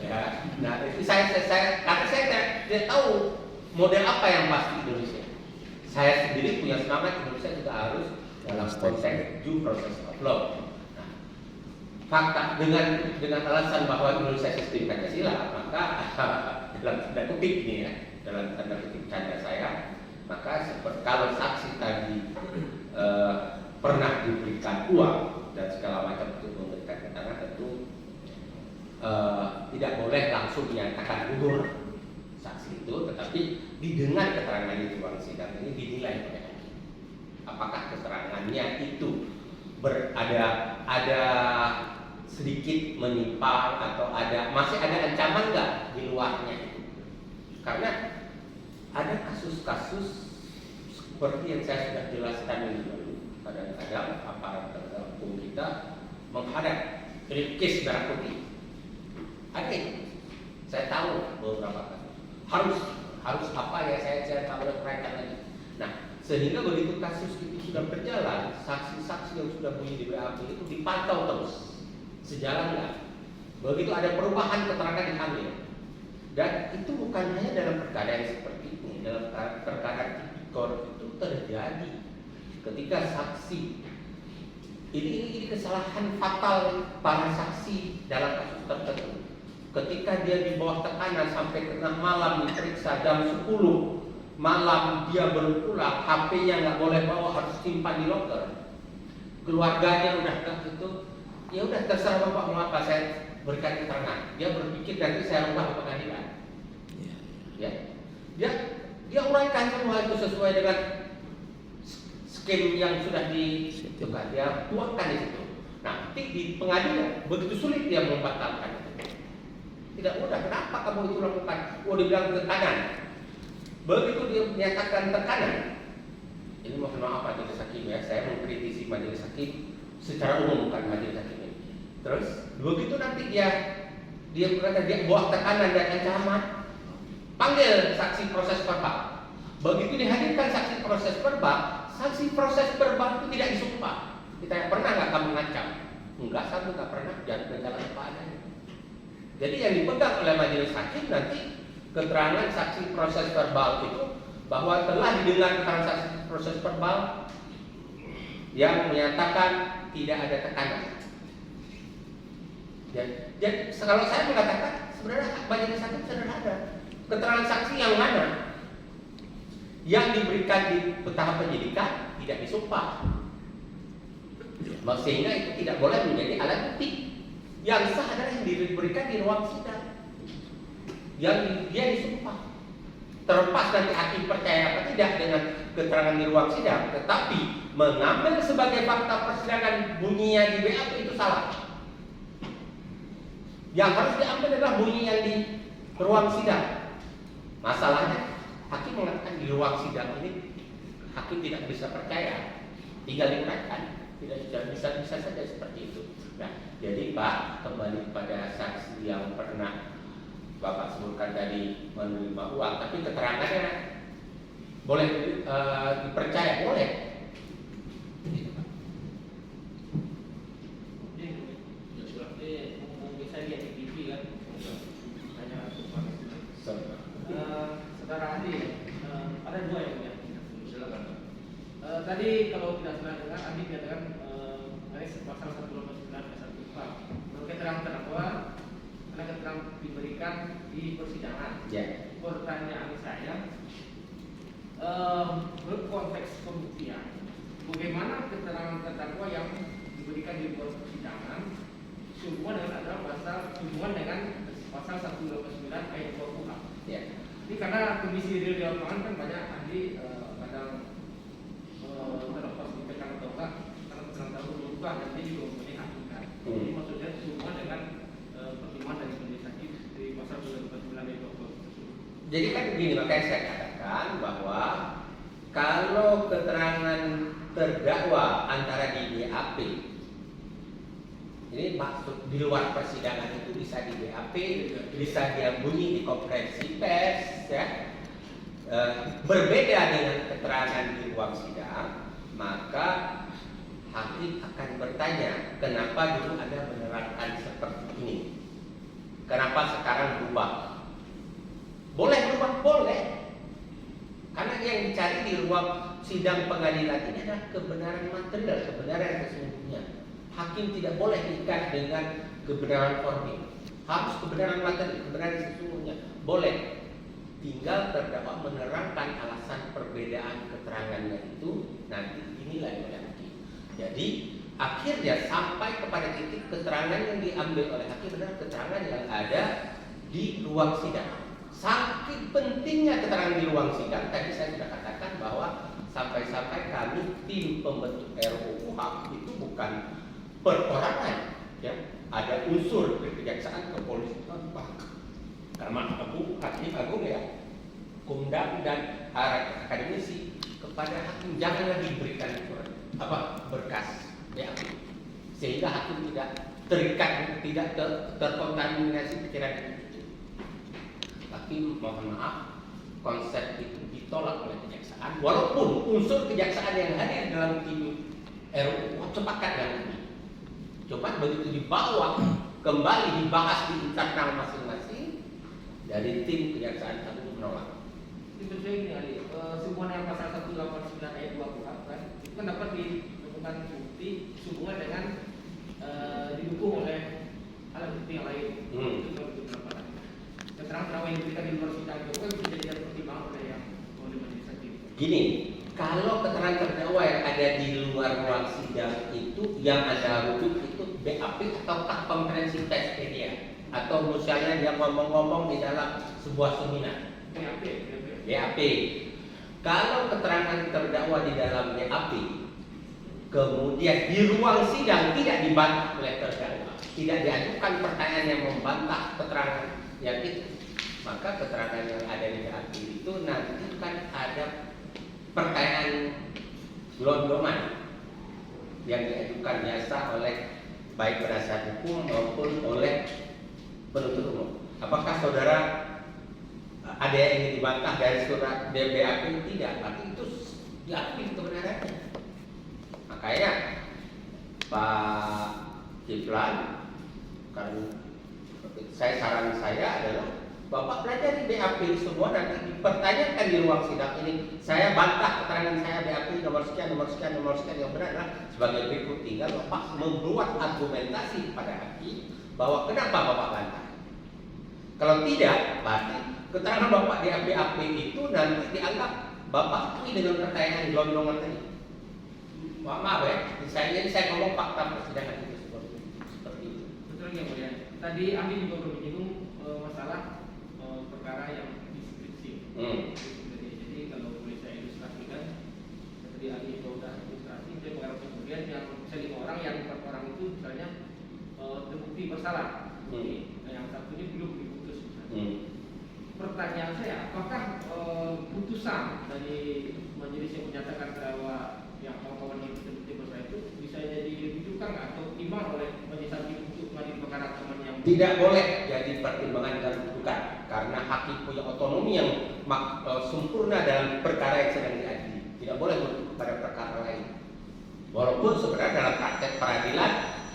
Ya. Nah, itu karena saya tidak tahu model apa yang pas di Indonesia. Saya sendiri punya semangat Indonesia juga harus dalam konteks due process of law. Nah, fakta dengan alasan bahwa Indonesia sistem Pancasila, maka dalam tanda kutip ini ya, dalam tanda kutip canda saya, maka kalau saksi tadi pernah diberikan uang dan segala macam untuk memberikan keterangan, tentu tidak boleh langsung dinyatakan gugur saksi itu, tetapi didengar keterangan di ruang sidang ini dinilai oleh hakim. Apakah keterangannya itu ada sedikit menyimpang atau masih ada ancaman nggak di luarnya itu? Karena ada kasus-kasus seperti yang saya sudah jelaskan ini dulu, kadang-kadang aparat penegak hukum kita menghadap case merah putih. Ada itu, saya tahu beberapa kasus. Harus apa ya, saya tahu mereka lagi. Nah, sehingga begitu kasus itu sudah berjalan, saksi-saksi yang sudah bunyi di BAP itu dipantau terus, sejalan nggak. Begitu ada perubahan keterangan diambil. Dan itu bukan hanya dalam perkara yang seperti ini, dalam perkara tipikor itu terjadi ketika saksi ini kesalahan fatal para saksi dalam kasus tertentu. Ketika dia di bawah tekanan sampai tengah malam diperiksa jam 10 malam dia belum pulang, HP-nya nggak boleh bawa, harus simpan di loker. Keluarganya udah gitu, ya udah terserah bapak mau apa, saya berikan keterangan. Dia berpikir nanti saya ubah ke pengadilan. Ya, dia uraikan semua itu sesuai dengan skim yang sudah ditentukan. Dia tuangkan di situ. Nanti di pengadilan begitu sulit dia membatalkan itu. Tidak mudah. Kenapa kamu itu lakukan? Oh, dibilang tekanan. Begitu dia menyatakan tekanan, ini mohon maaf majelis hakim ya, saya mengkritisi majelis hakim secara umum, bukan majelis hakim ini. Terus begitu nanti dia berkata dia bawa tekanan dan ancaman, panggil saksi proses verbal. Begitu dihadirkan saksi proses verbal itu tidak disumpah. Kita pernah nggak kamu ngancam? Enggak, saya nggak pernah. Jangan berjalan apa adanya. Jadi yang dipegang oleh majelis hakim nanti keterangan saksi proses verbal itu bahwa telah didengar keterangan saksi proses verbal yang menyatakan tidak ada tekanan. Jadi kalau saya mengatakan sebenarnya majelis hakim sederhana, keterangan saksi yang mana yang diberikan di tahap penyidikan tidak disumpah, sehingga itu tidak boleh menjadi alat bukti. Yang sah adalah yang diberikan di ruang sidang, yang dia disumpah. Terlepas nanti hakim percaya apa tidak dengan keterangan di ruang sidang, tetapi mengambil sebagai fakta persidangan bunyinya di BAP itu salah. Yang harus diambil adalah bunyi yang di ruang sidang. Masalahnya hakim mengatakan di ruang sidang ini hakim tidak bisa percaya, tinggal diuraikan, tidak bisa saja seperti itu. Nah, jadi Pak, kembali kepada saksi yang pernah Bapak sebutkan tadi menerima uang, tapi keterangannya boleh dipercaya, boleh. Bisa lihat di TV kan? Saudara Andi, ada dua yang punya. Silakan. Tadi kalau tidak salah dengar, Andi menyatakan pasal 189 pasal 4 keterangan terdakwa karena keterangan diberikan di di persidangan. Ya. Pertanyaan saya berkonteks pembuktian, bagaimana keterangan terdakwa yang diberikan di luar persidangan sehubungan dengan hubungan dengan pasal 189 ayat 2 KUHP. Ya. Ini karena kondisi real di lapangan kan banyak ahli kadang terlepas ditekan atau enggak karena terang berubah dan dia juga mempunyai hakikat. Jadi maksudnya sehubungan dengan pertimbangan dari majelis hakim di pasal 189 ayat 2 KUHP. Jadi kan begini, makanya saya katakan bahwa kalau keterangan terdakwa antara di BAP, ini maksud di luar persidangan itu bisa di BAP, bisa dia bunyi di konferensi pers, ya, berbeda dengan keterangan di ruang sidang, maka hakim akan bertanya, kenapa dulu Anda menerangkan seperti ini? Kenapa sekarang berubah? Boleh berubah? Boleh. Karena yang dicari di ruang sidang pengadilan ini adalah kebenaran material, kebenaran yang sesungguhnya. Hakim tidak boleh diikat dengan kebenaran formil. Harus kebenaran material, kebenaran sesungguhnya. Boleh. Tinggal terdakwa menerangkan alasan perbedaan keterangannya itu nanti dinilai oleh hakim. Jadi akhirnya sampai kepada titik keterangan yang diambil oleh hakim adalah keterangan yang ada di ruang sidang. Saking pentingnya keterangan di ruang sidang, tadi saya sudah katakan bahwa sampai-sampai kami tim pembentuk RUU KUHP itu bukan perorangan, ya, ada unsur kejaksaan, kepolisian, Mahkamah Agung, Hakim Agung, ya, Kumdam dan akademisi kepada hakim janganlah diberikan berkas BAP sehingga hakim tidak terikat, tidak terkontaminasi pikiran. Tapi mohon maaf, konsep itu ditolak oleh kejaksaan. Walaupun unsur kejaksaan yang hadir dalam tim RUU sepakat dengan ini. Cuma begitu dibawa kembali dibahas di internal masing-masing, dari tim kejaksaan itu menolak. Itu saya ini Ali, sehubungan dengan pasal 189 ayat 2 KUHP kan, itu kan dapat ditemukan bukti sehubungan dengan didukung oleh alat bukti yang lain. Itu kalau itu pendapat. Keterangan yang diberikan di luar sidang itu kan bisa jadi pertimbangan oleh yang oleh majelis hakim. Gini, kalau keterangan terdakwa yang ada di luar ruang sidang itu yang Anda rujuk itu BAP ataukah konferensi pers media atau misalnya dia ngomong-ngomong di dalam sebuah seminar? BAP. Kalau keterangan terdakwa di dalam BAP kemudian di ruang sidang tidak dibantah oleh terdakwa, tidak diajukan pertanyaan yang membantah keterangan yang itu, maka keterangan yang ada di BAP itu nanti kan ada pertanyaan gelondongan yang diajukan biasa oleh baik penasihat hukum maupun oleh penuntut umum. Apakah saudara ada yang ingin dibantah dari surat BAP? Tidak, tapi itu diakui kebenarannya. Makanya Pak Kiflan, karena saran saya adalah Bapak belajar di BAP semua, nanti dipertanyakan di ruang sidang ini. Saya bantah keterangan saya BAP nomor sekian yang benar adalah sebagai berikut. Tinggal Bapak membuat argumentasi pada hakim bahwa kenapa Bapak bantah. Kalau tidak, berarti keterangan Bapak di BAP itu nanti dianggap Bapak ini dengan pertanyaan gelondongan tadi. Maaf ya, saya ngomong fakta persidangan itu seperti itu. Betul ya Mulia. Tadi ahli juga menyinggung masalah perkara yang deskripsi. Jadi kalau boleh saya ilustrasikan, tadi ahli juga sudah ilustrasi, saya mengarah kemudian yang misalnya 5 orang, yang 4 orang itu misalnya terbukti bersalah. Yang satunya belum diputus. Pertanyaan saya, apakah putusan dari majelis yang menyatakan bahwa yang kawan-kawan yang terbukti bersalah itu bisa jadi rujukan atau timbang oleh majelis hakim untuk mengadili perkara teman yang tidak boleh jadi pertimbangan dan rujukan karena hakim punya otonomi yang sempurna dalam perkara yang sedang diadili. Tidak boleh merujuk pada perkara lain. Walaupun sebenarnya dalam praktek peradilan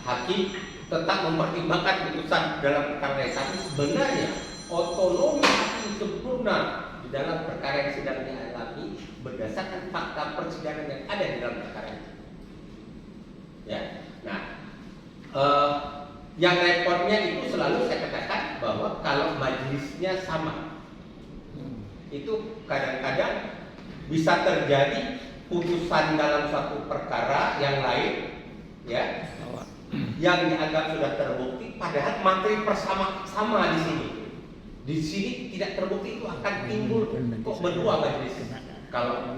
hakim tetap mempertimbangkan putusan dalam perkara lain, tapi sebenarnya otonomi hakim sempurna di dalam perkara yang sedang dialami berdasarkan fakta persidangan yang ada di dalam perkara itu. Ya, nah, yang repotnya itu selalu saya katakan bahwa bahwa kalau majelisnya sama, itu kadang-kadang bisa terjadi putusan dalam suatu perkara yang lain, ya, yang dianggap sudah terbukti, padahal materi sama di sini. Di sini tidak terbukti, itu akan timbul kok berdua majelis. Kalau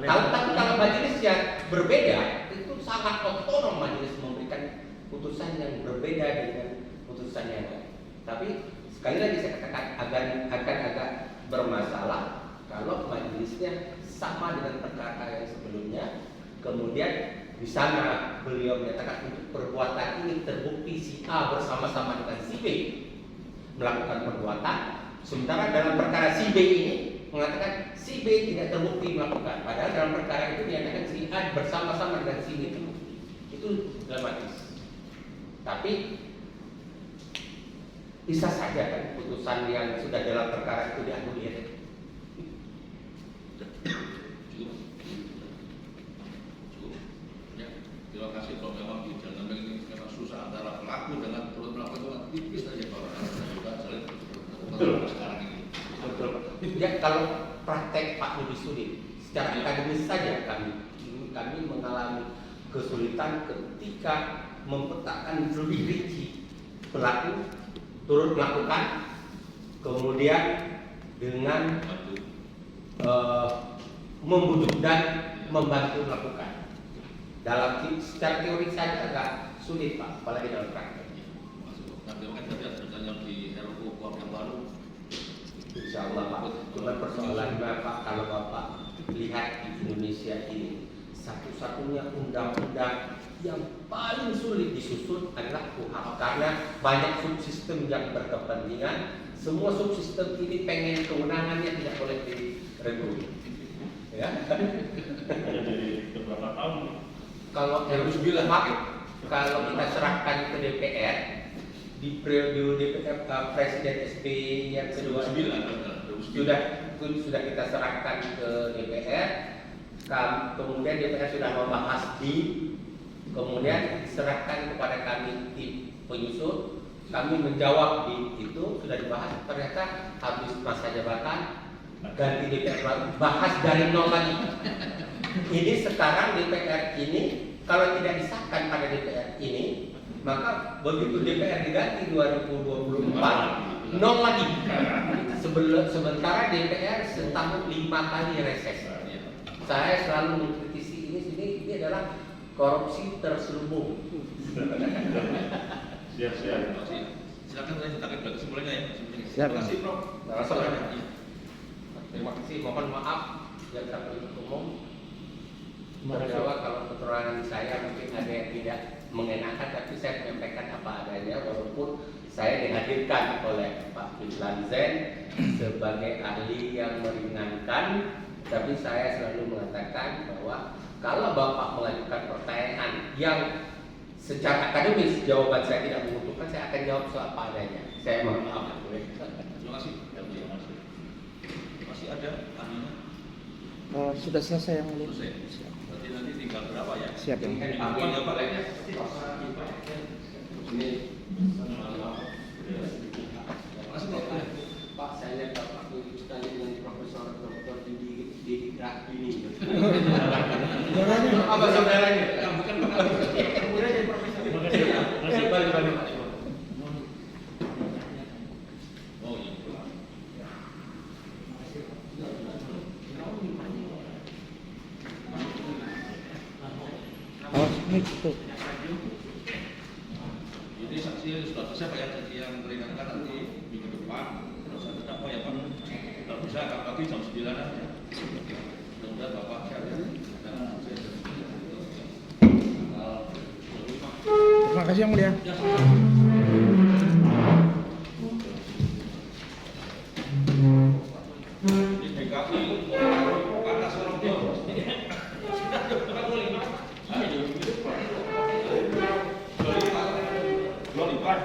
majelis yang berbeda, itu sangat otonom majelis memberikan putusan yang berbeda dengan putusan yang lain. Tapi sekali lagi saya katakan akan agak bermasalah kalau majelisnya sama dengan perkara yang sebelumnya, kemudian di sana beliau menyatakan untuk perbuatan ini terbukti si A bersama-sama dengan si B melakukan perbuatan, sementara dalam perkara si B ini mengatakan si B tidak terbukti melakukan, padahal dalam perkara itu dinyatakan si A bersama-sama dengan si B terbukti. Itu dramatis. Tapi bisa saja kan putusan yang sudah dalam perkara itu dianulir. Terima kasih. Kalau memang di dalam ini memang susah antara pelaku dengan turut melakukan, tipis saja kalau juga saling sekarang ini. Betul. Ya, kalau praktek Pak Budi Sudin secara akademis saja kami mengalami kesulitan ketika memetakan lebih rinci pelaku turut melakukan, kemudian dengan membujuk dan membantu melakukan. Dalam secara teori saja agak sulit Pak, apalagi dalam praktek. Nanti mungkin tadi ada pertanyaan di RUU Kuhap yang baru. Insya Allah Pak, cuma persoalannya Pak, kalau Bapak lihat di Indonesia ini, satu-satunya undang-undang yang paling sulit disusun adalah KUHP, karena banyak subsistem yang berkepentingan. Semua subsistem ini pengen kewenangannya tidak boleh diregulir. Ya. Jadi beberapa tahun. Kalau kalau kita serahkan ke DPR di periode DPR Presiden SBY yang kedua sudah kita serahkan ke DPR, kemudian DPR sudah membahas kemudian diserahkan kepada kami tim penyusun, kami menjawab itu sudah dibahas, ternyata habis masa jabatan ganti DPR bahas dari nol lagi. Ini sekarang DPR ini kalau tidak disahkan pada DPR ini, maka begitu DPR diganti 2024 nol lagi. Sementara DPR setahun 5 kali reses. Saya selalu mengkritisi ini adalah korupsi terselubung. Siap. Silakan saya ceritakan kesimpulannya ya. Siap. Terima kasih Prof. Terima kasih. Mohon maaf jaksa penuntut umum. Terdakwa kalau keterangan saya mungkin ada yang tidak mengenakan, tapi saya menyampaikan apa adanya, walaupun saya dihadirkan oleh Pak Kiflan Zain sebagai ahli yang meringankan, tapi saya selalu mengatakan bahwa kalau Bapak mengajukan pertanyaan yang secara akademis jawaban saya tidak menguntungkan, saya akan jawab apa adanya. Saya mohon maaf. Terima kasih. Masih ada ahlinya? Sudah selesai yang mulia. Selesai. Berarti nanti tinggal berapa ya? Siap yang mulia. Apa ya Pak? Ini Masih Prof. Pak, saya lihat Bapak itu sekali dengan Profesor Dr. Didi Rahbini. Apa saudaranya? Bukan Pak. Kemudian jadi profesor. Masih. Balik. Oh iya. Awas itu. Jadi saksi sudah selesai Pak ya, saksi yang meringankan nanti minggu depan. Terus ada apa ya Pak? Kalau bisa pagi jam 9 aja. Mudah-mudahan Bapak siap ya. Terima kasih yang mulia. Ya,